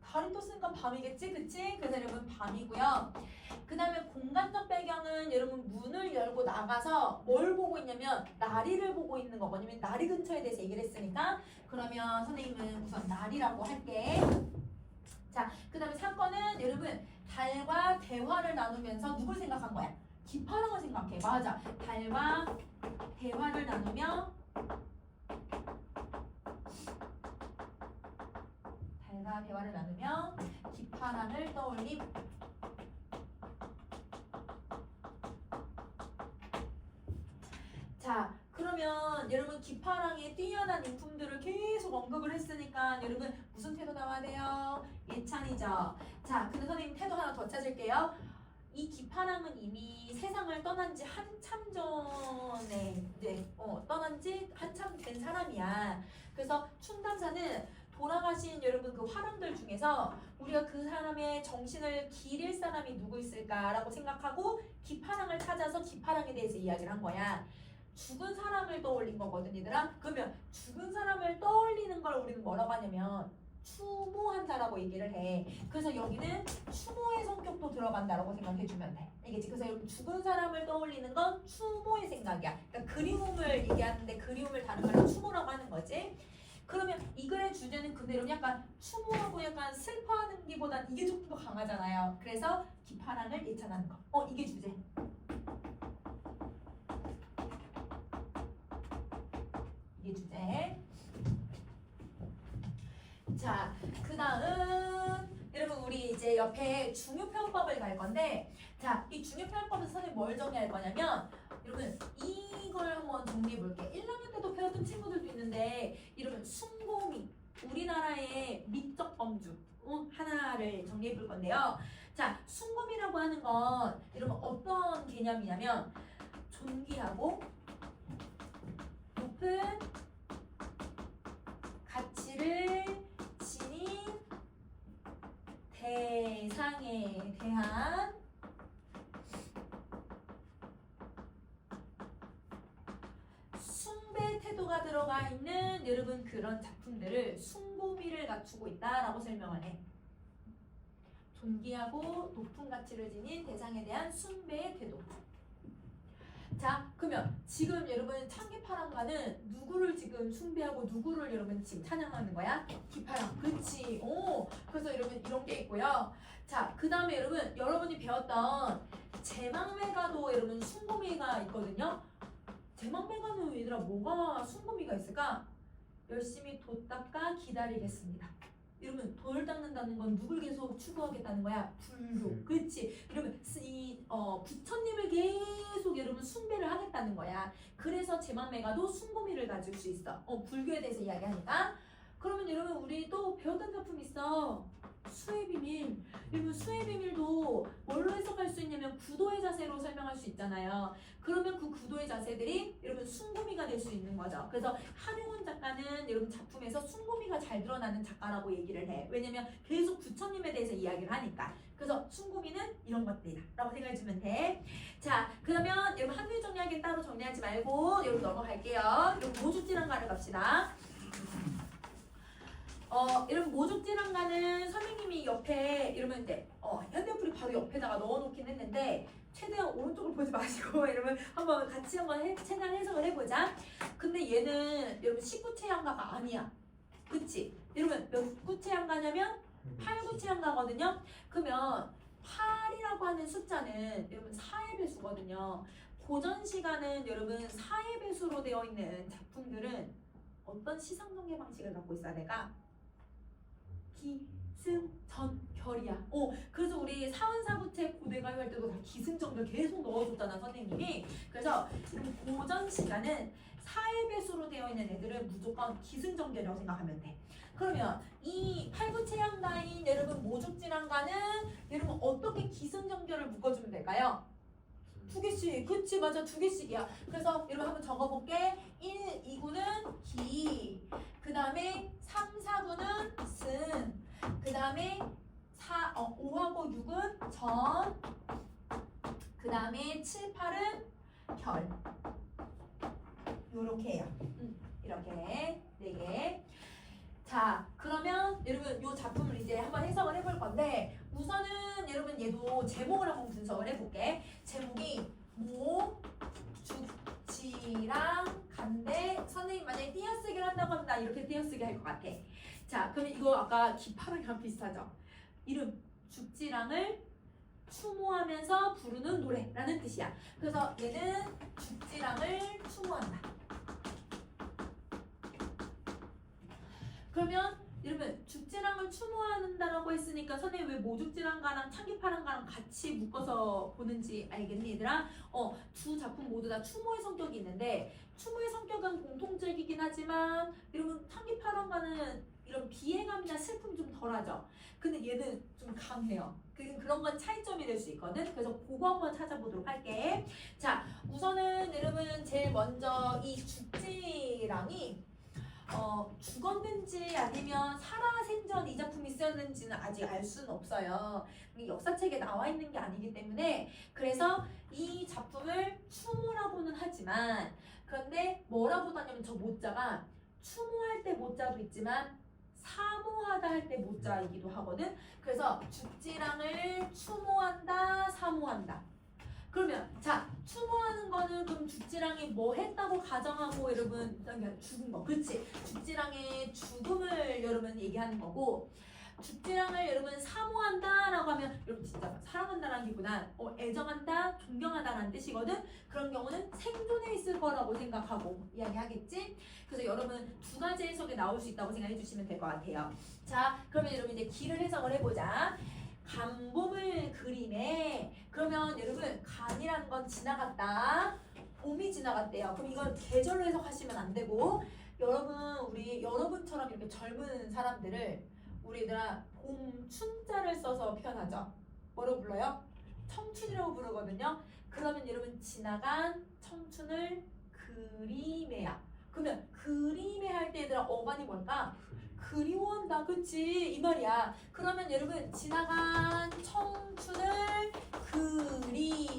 달이 떴으니까 밤이겠지? 그치? 그래서 여러분 밤이고요. 그 다음에 공간적 배경은 여러분 문을 열고 나가서 뭘 보고 있냐면 나리를 보고 있는 거거든요. 나리 근처에 대해서 얘기를 했으니까 그러면 선생님은 우선 나리라고 할게. 자, 그 다음에 사건은 여러분 달과 대화를 나누면서 누굴 생각한 거야? 기파랑을 생각해. 맞아. 달과 대화를 나누며 달과 대화를 나누며 기파랑을 떠올림. 자, 그러면 여러분 기파랑의 뛰어난 인품들을 계속 언급을 했으니까 여러분 무슨 태도 나와야 돼요? 예찬이죠. 자, 근데 선생님 태도 하나 더 찾을게요. 이 기파랑은 이미 세상을 떠난 지 한참 전에 떠난 지 한참 된 사람이야. 그래서 충담사는 돌아가신 여러분 그 화랑들 중에서 우리가 그 사람의 정신을 기릴 사람이 누구 있을까라고 생각하고 기파랑을 찾아서 기파랑에 대해서 이야기를 한 거야. 죽은 사람을 떠올린 거거든 얘들아. 그러면 죽은 사람을 떠올리는 걸 우리는 뭐라고 하냐면 추모한다라고 얘기를 해. 그래서 여기는 추모의 성격도 들어간다라고 생각해주면 돼. 알겠지? 그래서 여러분 죽은 사람을 떠올리는 건 추모의 생각이야. 그러니까 그리움을 얘기하는데 그리움을 다른 말로 추모라고 하는 거지. 그러면 이 글의 주제는 근데 여러분 약간 추모하고 약간 슬퍼하는 게보단 이게 조금 더 강하잖아요. 그래서 기파랑을 예찬하는 거. 이게 주제. 이게 주제. 자, 그 다음 여러분 우리 이제 옆에 중요표현법을 갈 건데 자, 이 중요표현법에서 선생님 뭘 정리할 거냐면 여러분 이걸 한번 정리해 볼게. 1학년 때도 배웠던 친구들도 있는데 여러분 순고미 우리나라의 미적 범주 하나를 정리해 볼 건데요. 자, 순고미라고 하는 건 여러분 어떤 개념이냐면 존귀하고 높은 가치를 지닌 대상에 대한 숭배 태도가 들어가 있는 여러분 그런 작품들을 숭고미를 갖추고 있다라고 설명을 해. 존귀하고 높은 가치를 지닌 대상에 대한 숭배의 태도. 자, 그러면 지금 여러분 창기파랑과는 누구를 지금 숭배하고 누구를 여러분 지금 찬양하는 거야? 기파랑. 그렇지. 그래서 여러분 이런 게 있고요. 자, 그 다음에 여러분이 배웠던 제망매가도 여러분 숭고미가 있거든요. 제망매가는 얘들아 뭐가 숭고미가 있을까? 열심히 돛 닦아 기다리겠습니다. 여러분 돌 닦는다는 건 누굴 계속 추구하겠다는 거야? 불교. 그렇지. 여러분 부처님을 계속 여러분 숭배를 하겠다는 거야. 그래서 제망매가도 숭고미를 가질 수 있어. 불교에 대해서 이야기하니까. 그러면 여러분 우리 또 배웠던 작품 있어. 수의 비밀. 여러분 수의 비밀도 뭘로 해석할 수 있냐면 구도의 자세로 설명할 수 있잖아요. 그러면 그 구도의 자세들이 여러분 숭고미가 될 수 있는 거죠. 그래서 한용운 작가는 여러분 작품에서 숭고미가 잘 드러나는 작가라고 얘기를 해. 왜냐면 계속 부처님에 대해서 이야기를 하니까. 그래서 숭고미는 이런 것들이다 라고 생각해주면 돼. 자, 그러면 여러분 한글 정리하기 따로 정리하지 말고 여러분 넘어갈게요. 여러분 모죽질환가를 갑시다. 여러분 모죽질환가는 선생님이 옆에 이러면 이제 현대풀이 바로 옆에다가 넣어놓긴 했는데 최대한 오른쪽을 보지 마시고 여러분 한번 같이 최대한 해석을 해보자. 근데 얘는 여러분 19체향가가 아니야. 그치? 여러분 몇 구체향가냐면 8구체향가거든요. 그러면 8이라고 하는 숫자는 여러분 4의 배수거든요. 고전 시간은 여러분 4의 배수로 되어 있는 작품들은 어떤 시상 전개 방식을 갖고 있어야 될까? 기승전결이야. 그래서 우리 사원사부책 고대가요 할 때도 다 기승전결 계속 넣어줬잖아 선생님이. 그래서 고전 시간은 4의 배수로 되어 있는 애들은 무조건 기승전결이라고 생각하면 돼. 그러면 이 팔구체양가인 여러분 모죽질환과는 여러분 어떻게 기승전결을 묶어주면 될까요? 두 개씩. 그치, 맞아. 두 개씩이야. 그래서 여러분 한번 적어볼게. 1, 2구는 기. 그 다음에 3, 4구는 승. 그 다음에 5하고 6은 전. 그 다음에 7, 8은 결. 요렇게 해요. 이렇게 4개. 자, 그러면 여러분 요 작품을 이제 한번 해석을 해볼 건데 우선은 여러분 얘도 제목을 한번 분석을 해볼게. 제목이 모, 죽지랑 간대. 선생님 만약에 띄어쓰기를 한다고 하면 나 이렇게 띄어쓰기 할 것 같아. 자, 그러면 이거 아까 기파랑이랑 비슷하죠? 이름 죽지랑을 추모하면서 부르는 노래라는 뜻이야. 그래서 얘는 죽지랑을 추모한다. 그러면 여러분 죽지랑을 추모한다라고 했으니까 선생님 왜 모죽지랑가랑 창기파랑가랑 같이 묶어서 보는지 알겠니 얘들아? 두 작품 모두 다 추모의 성격이 있는데 추모의 성격은 공통적이긴 하지만 여러분 창기파랑가는 이런 비애감이나 슬픔이 좀 덜하죠. 근데 얘는 좀 강해요. 그런 건 차이점이 될 수 있거든. 그래서 그거 한번 찾아보도록 할게. 자, 우선은 여러분 제일 먼저 이 죽지랑이 죽었는지 아니면 살아생전 이 작품이 쓰였는지는 아직 알 수는 없어요. 역사책에 나와 있는 게 아니기 때문에 그래서 이 작품을 추모라고는 하지만 그런데 뭐라고 하냐면 저 모자가 추모할 때 모자도 있지만 사모하다 할 때 모자이기도 하거든. 그래서 죽지랑을 추모한다, 사모한다. 그러면 자 추모하는 거는 그럼 죽지랑이 뭐 했다고 가정하고 여러분 죽은 거 그렇지 죽지랑의 죽음을 여러분 얘기하는 거고 죽지랑을 여러분 사모한다 라고 하면 여러분 진짜 사랑한다라는 기보다 애정한다 존경하다라는 뜻이거든. 그런 경우는 생존해 있을 거라고 생각하고 이야기하겠지. 그래서 여러분 두 가지 해석이 나올 수 있다고 생각해 주시면 될 것 같아요. 자 그러면 여러분 이제 기를 해석을 해보자. 간봄을 그림에 그러면 여러분 간이라는 건 지나갔다 봄이 지나갔대요. 그럼 이건 계절로 해석하시면 안 되고 우리 여러분처럼 이렇게 젊은 사람들을 우리들아 봄춘자를 써서 표현하죠. 뭐로 불러요? 청춘이라고 부르거든요. 그러면 여러분 지나간 청춘을 그림해야. 그러면 그림해 할 때 얘들아 어간이 뭘까? 그리워한다. 그치? 이 말이야. 그러면 여러분 지나간 청춘을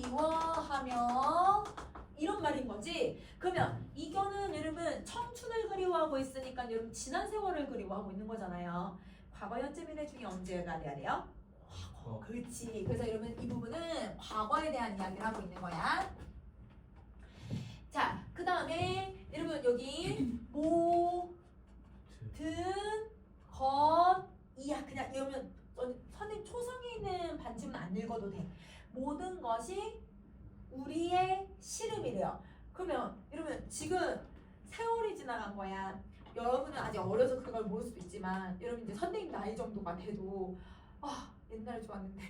그리워하며 이런 말인 거지. 그러면 이거는 여러분 청춘을 그리워하고 있으니까 여러분 지난 세월을 그리워하고 있는 거잖아요. 과거, 현재, 미래 중에 언제가 돼야 돼요? 과거. 그렇지. 그래서 여러분 이 부분은 과거에 대한 이야기를 하고 있는 거야. 자, 그 다음에 여러분 여기 이야 그냥 이러면 선생님 초성에 있는 반지문 안 읽어도 돼. 모든 것이 우리의 씨름이래요. 그러면 여러분 지금 세월이 지나간 거야. 여러분은 아직 어려서 그걸 모를 수도 있지만 여러분 이제 선생님 나이 정도가 돼도 옛날에 좋았는데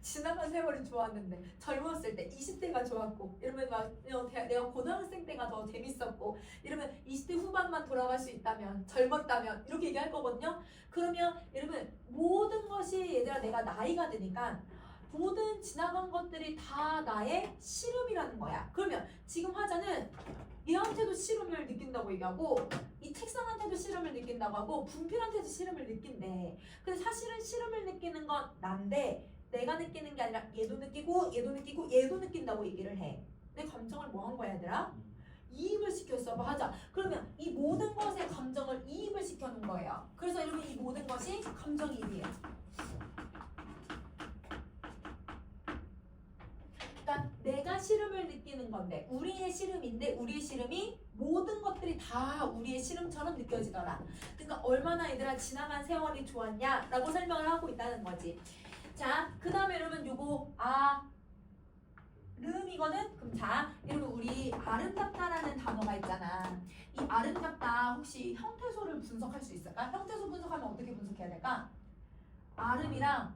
지나간 세월이 좋았는데 젊었을 때 20대가 좋았고 이러면 막 내가 고등학생 때가 더 재밌었고 이러면 20대 후반만 돌아갈 수 있다면 젊었다면 이렇게 얘기할 거거든요. 그러면 여러분 모든 것이 얘들아 내가 나이가 드니까 모든 지나간 것들이 다 나의 씨름이라는 거야. 그러면 지금 화자는 얘한테도 씨름을 느낀다고 얘기하고 이 책상한테도 씨름을 느낀다고 하고 분필한테도 씨름을 느낀대. 근데 사실은 씨름을 느끼는 건 난데 내가 느끼는 게 아니라 얘도 느끼고 얘도 느끼고 얘도 느낀다고 얘기를 해. 내 감정을 뭐 한 거야 얘들아? 이입을 시켰어. 하자. 그러면 이 모든 것의 감정을 이입을 시켜놓은 거예요. 그래서 여러분 이 모든 것이 감정이입이에요. 그러니까 내가 씨름을 느끼는 건데 우리의 씨름인데 우리의 씨름이 모든 것들이 다 우리의 씨름처럼 느껴지더라. 그러니까 얼마나 얘들아 지나간 세월이 좋았냐라고 설명을 하고 있다는 거지. 자, 그 다음에 여러분 요거 름이거든? 그럼 자, 여러분 우리 아름답다라는 단어가 있잖아. 이 아름답다 혹시 형태소를 분석할 수 있을까? 형태소 분석하면 어떻게 분석해야 될까? 아름이랑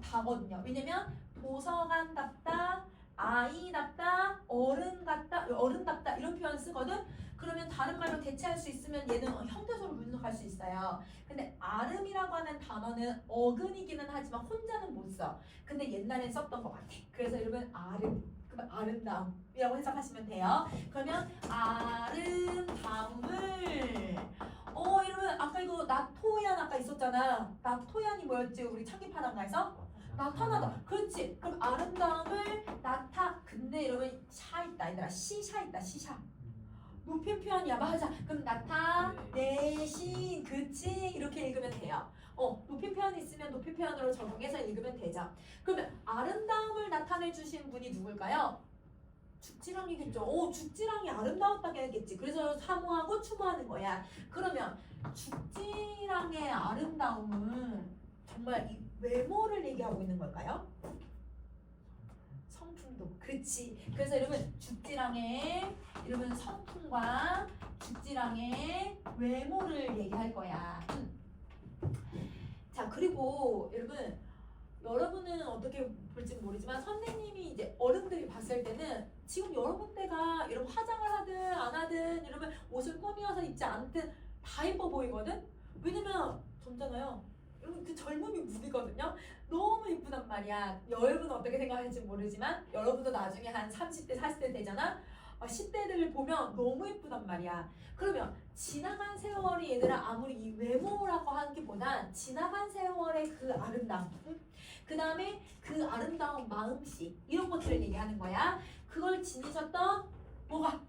다거든요. 왜냐면 도서관답다, 아이답다, 어른 같다, 어른답다 이런 표현 쓰거든. 그러면 다른 말로 대체할 수 있으면 얘는 형태소로 분석할 수 있어요. 근데 아름이라고 하는 단어는 어근이기는 하지만 혼자는 못 써. 근데 옛날엔 썼던 것 같아. 그래서 여러분 아름, 그러면 아름다움이라고 해석하시면 돼요. 그러면 아름다움을 이러면 아까 이거 나토얀 아까 있었잖아. 나토얀이 뭐였지? 우리 창기파단가에서 나타나다. 그렇지. 그럼 아름다움을 근데 이러면 샤 있다 얘들아. 시샤 있다. 시샤. 높임 표현이야. 맞아. 그럼 나타내신 그치 이렇게 읽으면 돼요. 높임 표현이 있으면 높임 표현으로 적용해서 읽으면 되죠. 그러면 아름다움을 나타내 주신 분이 누굴까요? 죽지랑이겠죠. 죽지랑이 아름다웠다고 했겠지. 그래서 사모하고 추모하는 거야. 그러면 죽지랑의 아름다움은 정말 이 외모를 얘기하고 있는 걸까요? 성품도. 그렇지. 그래서 여러분 죽지랑의 이러면 성품과 죽지랑의 외모를 얘기할 거야. 자, 그리고 여러분은 어떻게 볼지 모르지만 선생님이 이제 어른들이 봤을 때는 지금 여러분 때가 여러분 화장을 하든 안 하든 여러분 옷을 꾸미어서 입지 않든 다 예뻐 보이거든. 왜냐면 젊잖아요. 여러분 그 젊음이 무기거든요. 너무 예쁘단 말이야. 여러분은 어떻게 생각할지 모르지만 여러분도 나중에 한 30대 40대 되잖아. 10대들을 보면 너무 예쁘단 말이야. 그러면 지나간 세월이 얘들아 아무리 이 외모라고 하기보단 지나간 세월의 그 아름다움, 그 다음에 그 아름다운 마음씨 이런 것들을 얘기하는 거야. 그걸 지니셨던 뭐가?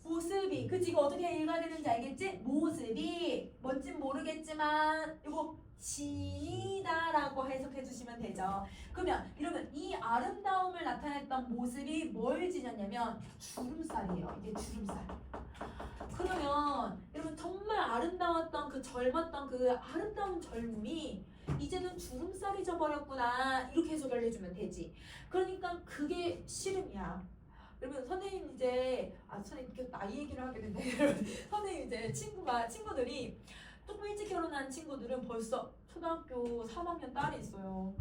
모습이. 그치? 이거 어떻게 읽어야 되는지 알겠지? 모습이 뭔진 모르겠지만 이거 지니다라고 해석해 주시면 되죠. 그러면 이러면 이 아름다움을 나타냈던 모습이 뭘 지녔냐면 주름살이에요. 이게 주름살. 그러면 여러분 정말 아름다웠던 그 젊었던 그 아름다운 젊음이 이제는 주름살이 져버렸구나 이렇게 해석을 해주면 되지. 그러니까 그게 씨름이야. 여러분 선생님 이제 선생님 계속 나이 얘기를 하게 되는데 선생님 이제 친구들이 조금 일찍 결혼한 친구들은 벌써 초등학교 3학년 딸이 있어요.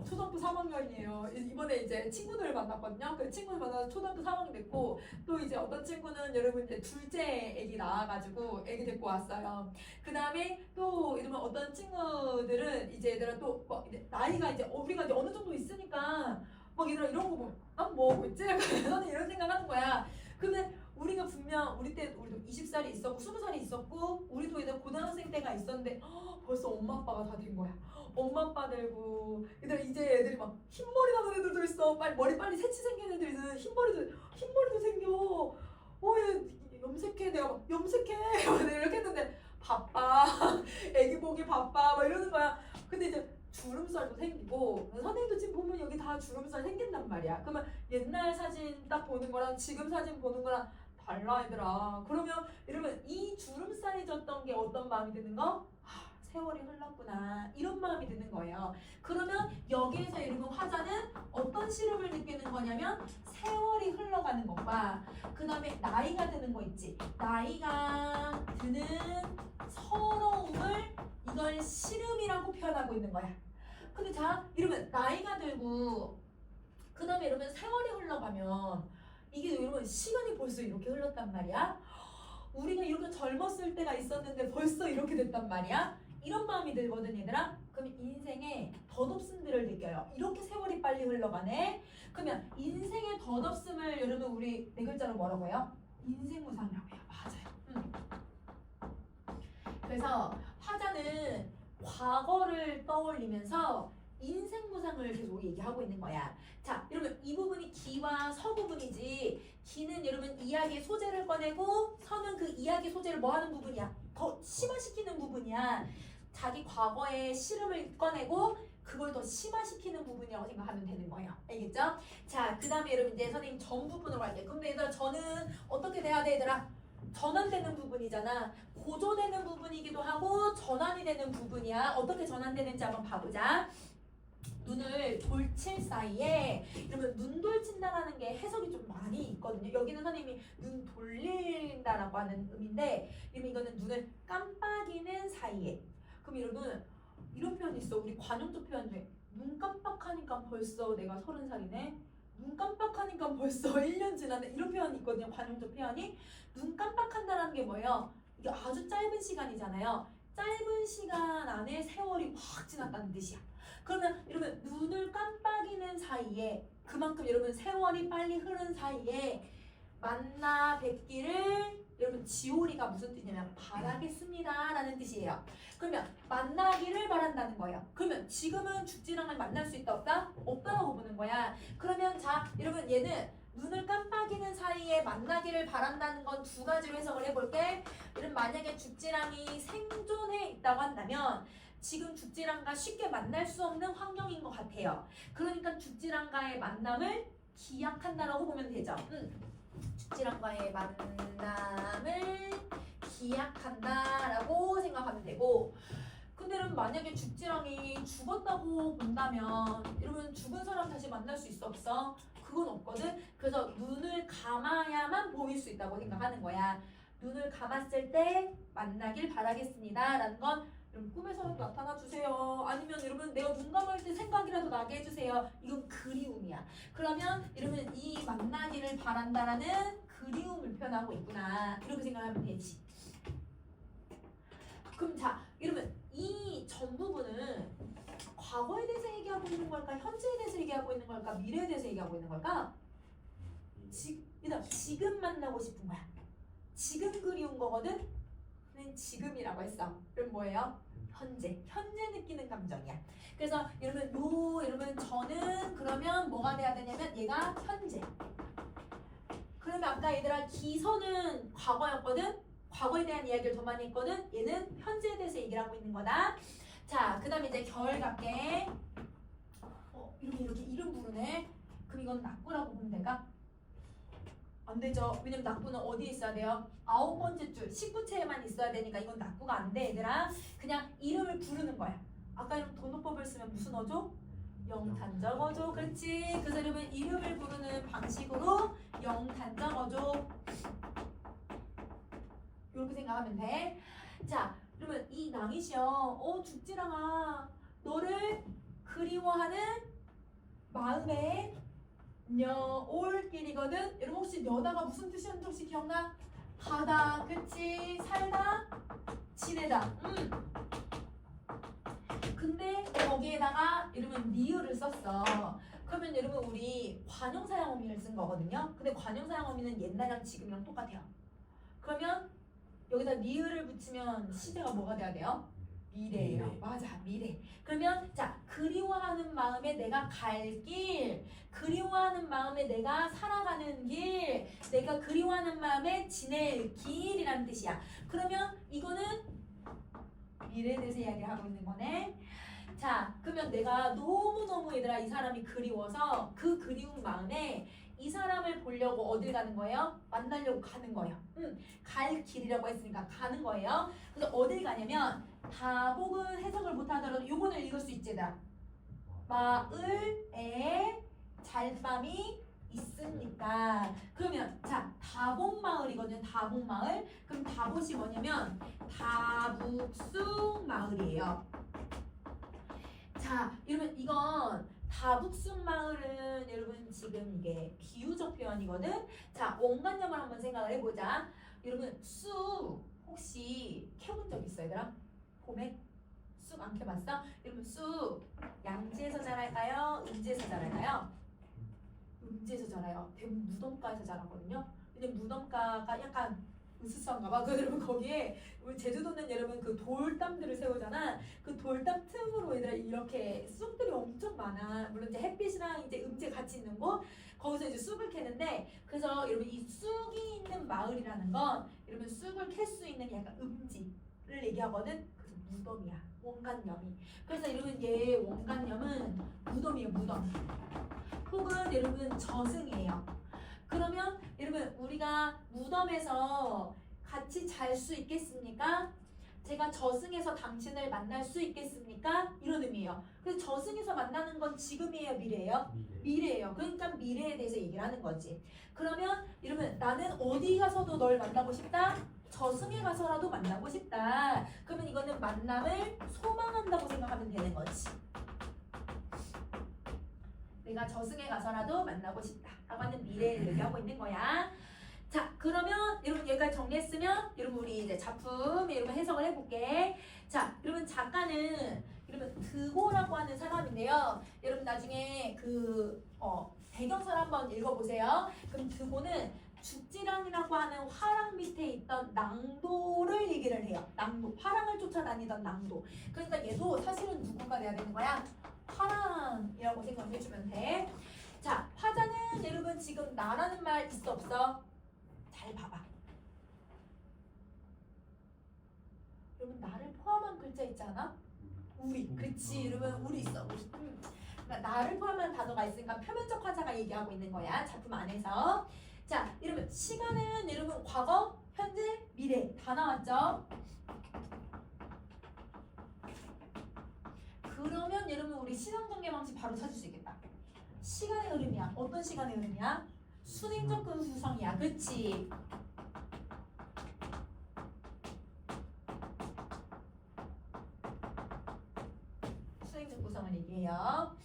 초등학교 3학년이에요. 이번에 이제 친구들을 만났거든요. 그 친구를 만나서 초등학교 3학년 됐고 또 이제 어떤 친구는 여러분 이제 둘째 애기 낳아가지고 애기 데리고 왔어요. 그 다음에 또 이러면 어떤 친구들은 이제 얘들아 또 뭐 나이가 이제 우리가 이제 어느 정도 있으니까 막 얘들아 이런 거 보면 난 뭐 하고 있지? 저는 이런 생각하는 거야. 근데 우리가 분명 우리도 20살이 있었고 20살이 있었고 우리도 이제 고등학생 때가 있었는데 벌써 엄마 아빠가 다 된 거야. 엄마 아빠 되고 이제 애들이 막 흰머리 나는 애들도 있어. 머리 빨리 새치 생긴 애들 있어. 흰머리도 생겨. 얘 염색해. 내가 막 염색해 이렇게 했는데 바빠. 애기 보기 바빠 막 이러는 거야. 근데 이제 주름살도 생기고 선생님도 지금 보면 여기 다 주름살 생긴단 말이야. 그러면 옛날 사진 딱 보는 거랑 지금 사진 보는 거랑 달라 얘들아. 그러면 이러면 이 주름살이 졌던 게 어떤 마음이 드는 거? 세월이 흘렀구나 이런 마음이 드는 거예요. 그러면 여기에서 여러분 화자는 어떤 시름을 느끼는 거냐면 세월이 흘러가는 것과 그 다음에 나이가 드는 거 있지. 나이가 드는 서러움을 이걸 시름이라고 표현하고 있는 거야. 근데 자 이러면 나이가 들고 그 다음에 이러면 세월이 흘러가면 이게 여러분 시간이 벌써 이렇게 흘렀단 말이야. 우리가 이렇게 젊었을 때가 있었는데 벌써 이렇게 됐단 말이야. 이런 마음이 들거든 얘들아. 그럼 인생에 덧없음들을 느껴요. 이렇게 세월이 빨리 흘러가네. 그러면 인생의 덧없음을 여러분 우리 네 글자로 뭐라고 해요? 인생무상이라고 해요. 맞아요. 그래서 화자는 과거를 떠올리면서 인생무상을 계속 얘기하고 있는 거야. 자, 여러분 이 부분이 기와 서 부분이지. 기는 여러분 이야기의 소재를 꺼내고 서는 그 이야기의 소재를 뭐 하는 부분이야? 더 심화시키는 부분이야. 자기 과거의 시름을 꺼내고 그걸 더 심화시키는 부분이라고 생각하면 되는 거예요. 알겠죠? 자, 그 다음에 여러분 이제 선생님 전 부분으로 갈게요. 근데 얘들아 저는 어떻게 돼야 돼 얘들아? 전환되는 부분이잖아. 고조되는 부분이기도 하고 전환이 되는 부분이야. 어떻게 전환되는지 한번 봐보자. 눈을 돌칠 사이에 이러면 눈 돌친다라는 게 해석이 좀 많이 있거든요. 여기는 선생님이 눈 돌린다라고 하는 의미인데 이거는 눈을 깜빡이는 사이에. 그럼 여러분 이런 표현이 있어. 우리 관용적 표현 중에 눈 깜빡하니까 벌써 내가 30살이네. 눈 깜빡하니까 벌써 1년 지났네. 이런 표현이 있거든요. 관용적 표현이. 눈 깜빡한다는 게 뭐예요? 이게 아주 짧은 시간이잖아요. 짧은 시간 안에 세월이 확 지났다는 뜻이야. 그러면 여러분 눈을 깜빡이는 사이에 그만큼 여러분 세월이 빨리 흐른 사이에 만나 뵙기를 여러분 지오리가 무슨 뜻이냐면 바라겠습니다 라는 뜻이에요. 그러면 만나기를 바란다는 거예요. 그러면 지금은 죽지랑을 만날 수 있다 없다? 없다라고 보는 거야. 그러면 자 여러분 얘는 눈을 깜빡이는 사이에 만나기를 바란다는 건 두 가지로 해석을 해볼게. 여러분 만약에 죽지랑이 생존해 있다고 한다면 지금 죽지랑과 쉽게 만날 수 없는 환경인 것 같아요. 그러니까 죽지랑과의 만남을 기약한다라고 보면 되죠. 죽지랑과의 만남을 기약한다라고 생각하면 되고, 근데 여러분 만약에 죽지랑이 죽었다고 본다면 여러분 죽은 사람 다시 만날 수 있어 없어? 그건 없거든. 그래서 눈을 감아야만 보일 수 있다고 생각하는 거야. 눈을 감았을 때 만나길 바라겠습니다 라는 건 여러분 꿈에서라도 나타나 주세요. 아니면 여러분 내가 눈 감을 때 생각이라도 나게 해주세요. 이건 그리움이야. 그러면 여러분 이 만나기를 바란다라는 그리움을 표현하고 있구나. 이렇게 생각하면 되지. 그럼 자 여러분 이 전 부분은 과거에 대해서 얘기하고 있는 걸까? 현재에 대해서 얘기하고 있는 걸까? 미래에 대해서 얘기하고 있는 걸까? 지금 만나고 싶은 거야. 지금 그리운 거거든? 는 지금이라고 했어. 그럼 뭐예요? 현재 느끼는 감정이야. 그래서 여러분 저는 그러면 뭐가 돼야 되냐면 얘가 현재. 그러면 아까 얘들아 기선은 과거였거든? 과거에 대한 이야기를 더 많이 했거든? 얘는 현재에 대해서 얘기를 하고 있는 거다. 자, 그 다음에 이제 겨울 갈게. 이렇게 이름 부르네. 그럼 이건 낙구라고 보면 될까? 안 되죠. 왜냐면 낙구는 어디에 있어야 돼요? 9번째 줄 19체에만 있어야 되니까 이건 낙구가 안 돼, 얘들아. 그냥 이름을 부르는 거야. 아까 이런 도노법을 쓰면 무슨 어조? 영단적 어조. 그렇지. 그래서 여러분 이름을 부르는 방식으로 영단적 어조. 이렇게 생각하면 돼. 자, 그러면 이 낭이시여, 죽지랑아, 너를 그리워하는 마음에 녀올길이거든. 여러분 혹시 녀다가 무슨 뜻이었는지 혹시 기억나? 가다, 그치? 살다, 지내다. 근데 거기에다가 여러분 리을을 썼어. 그러면 여러분 우리 관용사용어미를 쓴 거거든요. 근데 관용사용어미는 옛날이랑 지금이랑 똑같아요. 그러면 여기다 리을을 붙이면 시제가 뭐가 돼야 돼요? 미래예요. 미래. 맞아, 미래. 그러면 자 그리워하는 마음에 내가 갈 길, 그리워하는 마음에 내가 살아가는 길, 내가 그리워하는 마음에 지낼 길이라는 뜻이야. 그러면 이거는 미래에 대해서 이야기를 하고 있는 거네. 자, 그러면 내가 너무너무 얘들아 이 사람이 그리워서 그 그리운 마음에 이 사람을 보려고 어딜 가는 거예요? 만나려고 가는 거예요. 갈 길이라고 했으니까 가는 거예요. 그래서 어딜 가냐면 다복은 해석을 못하더라도 요거는 읽을 수 있지 얘들아. 마을에 잘밤이 있습니까? 그러면 자 다복마을이거든요. 다복마을. 그럼 다복이 뭐냐면 다북숲 마을이에요. 자 여러분 이건 다북숲 마을은 여러분 지금 이게 비유적 표현이거든. 자 원관념을 한번 생각을 해보자. 여러분 쑥 혹시 캐본 적 있어요 얘들아? 봄에 쑥 안 캐봤어? 여러분 쑥 양지에서 자랄까요? 음지에서 자랄까요? 음지에서 자라요. 대부분 무덤가에서 자라거든요. 왜냐면 무덤가가 약간 으스스한가 봐. 그 여러분 거기에 우리 제주도는 여러분 그 돌담들을 세우잖아. 그 돌담 틈으로 얘들아 이렇게 쑥들이 엄청 많아. 물론 이제 햇빛이랑 이제 음지 같이 있는 곳 거기서 이제 쑥을 캐는데 그래서 여러분 이 쑥이 있는 마을이라는 건 여러분 쑥을 캘 수 있는 약간 음지를 얘기하거든. 그래서 무덤이야. 원간염이. 그래서 여러분 얘 원간염은 무덤이에요. 무덤. 혹은 여러분 저승이에요. 그러면 여러분 우리가 무덤에서 같이 잘 수 있겠습니까? 제가 저승에서 당신을 만날 수 있겠습니까? 이런 의미예요. 그래서 저승에서 만나는 건 지금이에요? 미래예요? 미래예요. 그러니까 미래에 대해서 얘기를 하는 거지. 그러면 여러분 나는 어디 가서도 널 만나고 싶다? 저승에 가서라도 만나고 싶다. 그러면 이거는 만남을 소망한다고 생각하면 되는 거지. 내가 저승에 가서라도 만나고 싶다 라고 하는 미래를 얘기하고 있는 거야. 자, 그러면 여러분 여기까지 정리했으면 여러분 우리 이제 작품 여러분 해석을 해볼게. 자, 여러분 작가는 여러분 드고라고 하는 사람인데요. 여러분 나중에 배경서를 한번 읽어보세요. 그럼 드고는 죽지랑이라고 하는 화랑 밑에 있던 낭도를 얘기를 해요. 낭도, 화랑을 쫓아다니던 낭도. 그러니까 얘도 사실은 누군가 돼야 되는 거야? 화랑이라고 생각해주면 돼. 자, 화자는 여러분 지금 나라는 말 있어 없어? 잘 봐봐. 여러분 나를 포함한 글자 있지 않아? 우리. 그치 여러분 우리 있어. 우리. 그러니까 나를 포함한 단어가 있으니까 표면적 화자가 얘기하고 있는 거야. 작품 안에서. 자, 여러분 시간은 여러분 과거, 현재, 미래 다 나왔죠? 그러면 여러분 우리 시선 전개 방식 바로 찾을 수 있겠다. 시간의 흐름이야. 어떤 시간의 흐름이야? 순행적 근수성이야. 그치? 순행적 구성을 얘기해요.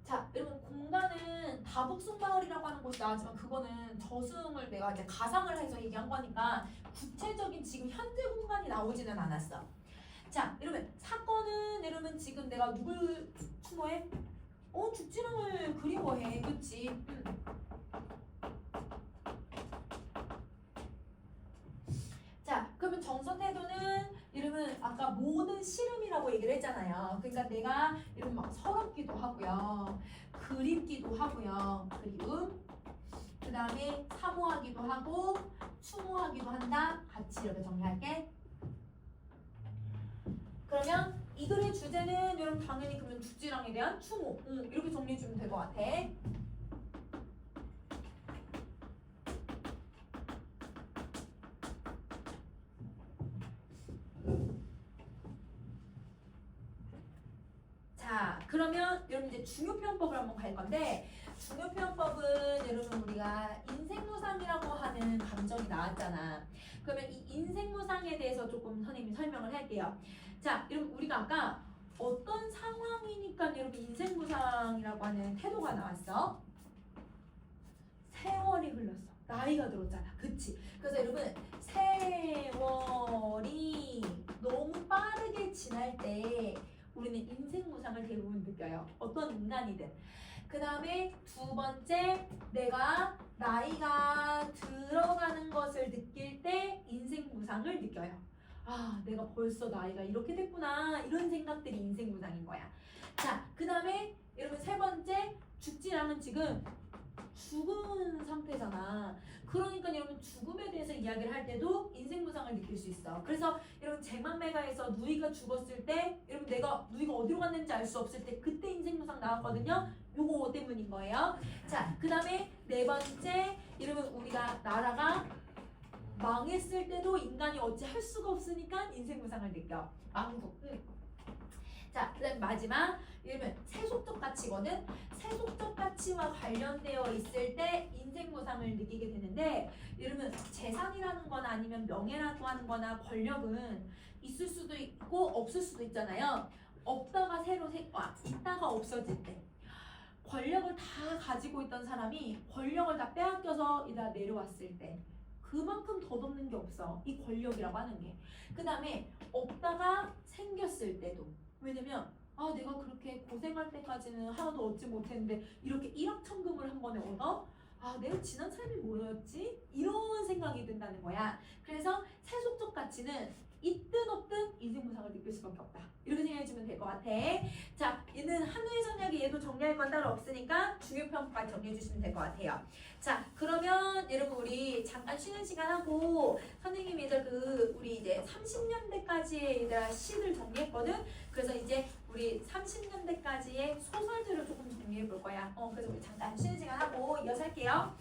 자, 여러분 공간은 다북순마을이라고 하는 곳이 나왔지만 그거는 저승을 내가 이제 가상을 해서 얘기한 거니까 구체적인 지금 현재 공간이 나오지는 않았어. 자, 여러분 사건은 여러분 지금 내가 누굴 추모해? 죽지랑을 그리워해. 그치? 자, 그러면 정서 태도는 여러분 아까 모든 씨름이라고 얘기를 했잖아요. 그러니까 내가 여러분 막 서럽기도 하고요. 그립기도 하고요. 그리움. 그 다음에 사모하기도 하고 추모하기도 한다. 같이 이렇게 정리할게. 그러면 이 글의 주제는 여러분 당연히 그러면 죽지랑에 대한 추모. 이렇게 정리해주면 될 것 같아. 자, 그러면 여러분 이제 중요 표현법을 한번 갈 건데 중요 표현법은 여러분 우리가 인생무상이라고 하는 감정이 나왔잖아. 그러면 이 인생무상에 대해서 조금 선생님이 설명을 할게요. 자, 여러분 우리가 아까 어떤 상황이니까 여러분 인생무상이라고 하는 태도가 나왔어? 세월이 흘렀어. 나이가 들었잖아. 그치? 그래서 여러분 세월이 너무 빠르게 지날 때 우리는 인생무상을 대부분 느껴요. 어떤 인간이든. 그 다음에 두 번째, 내가 나이가 들어가는 것을 느낄 때 인생무상을 느껴요. 아, 내가 벌써 나이가 이렇게 됐구나. 이런 생각들이 인생무상인 거야. 자, 그 다음에 여러분 세 번째, 죽지랑은 지금 죽은 상태잖아. 그러니까 여러분 죽음에 대해서 이야기를 할 때도 인생무상을 느낄 수 있어. 그래서 여러분 쟁반매가에서 누이가 죽었을 때 여러분 내가 누이가 어디로 갔는지 알 수 없을 때 그때 인생무상 나왔거든요. 요거 때문인 거예요. 자, 그 다음에 네 번째, 여러분 우리가 나라가 망했을 때도 인간이 어찌 할 수가 없으니까 인생무상을 느껴. 망국. 자, 그 다음 마지막, 이러면 세속적 가치거든. 세속적 가치와 관련되어 있을 때 인생무상을 느끼게 되는데, 이러면 재산이라는 거나 아니면 명예라고 하는 거나 권력은 있을 수도 있고 없을 수도 있잖아요. 없다가 새로 있다가 없어질 때. 권력을 다 가지고 있던 사람이 권력을 다 빼앗겨서 이다 내려왔을 때 그만큼 덧없는 게 없어. 이 권력이라고 하는 게. 그 다음에 없다가 생겼을 때도. 왜냐면 내가 그렇게 고생할 때까지는 하나도 얻지 못했는데 이렇게 일확천금을 한 번에 얻어? 내가 지난 삶이 뭐였지? 이런 생각이 든다는 거야. 그래서 세속적 가치는 있든 없든 인생무상을 느낄 수밖에 없다. 이렇게 생각해주면 될 것 같아. 자, 얘는 한누이 전략이 얘도 정리할 건 따로 없으니까 중요 표현법까지 정리해주시면 될 것 같아요. 자, 그러면 여러분 우리 잠깐 쉬는 시간 하고 선생님이 우리 이제 30년대까지의 얘들아 시를 정리했거든. 그래서 이제 우리 30년대까지의 소설들을 조금 정리해 볼 거야. 그래서 우리 잠깐 쉬는 시간 하고 이어서 할게요.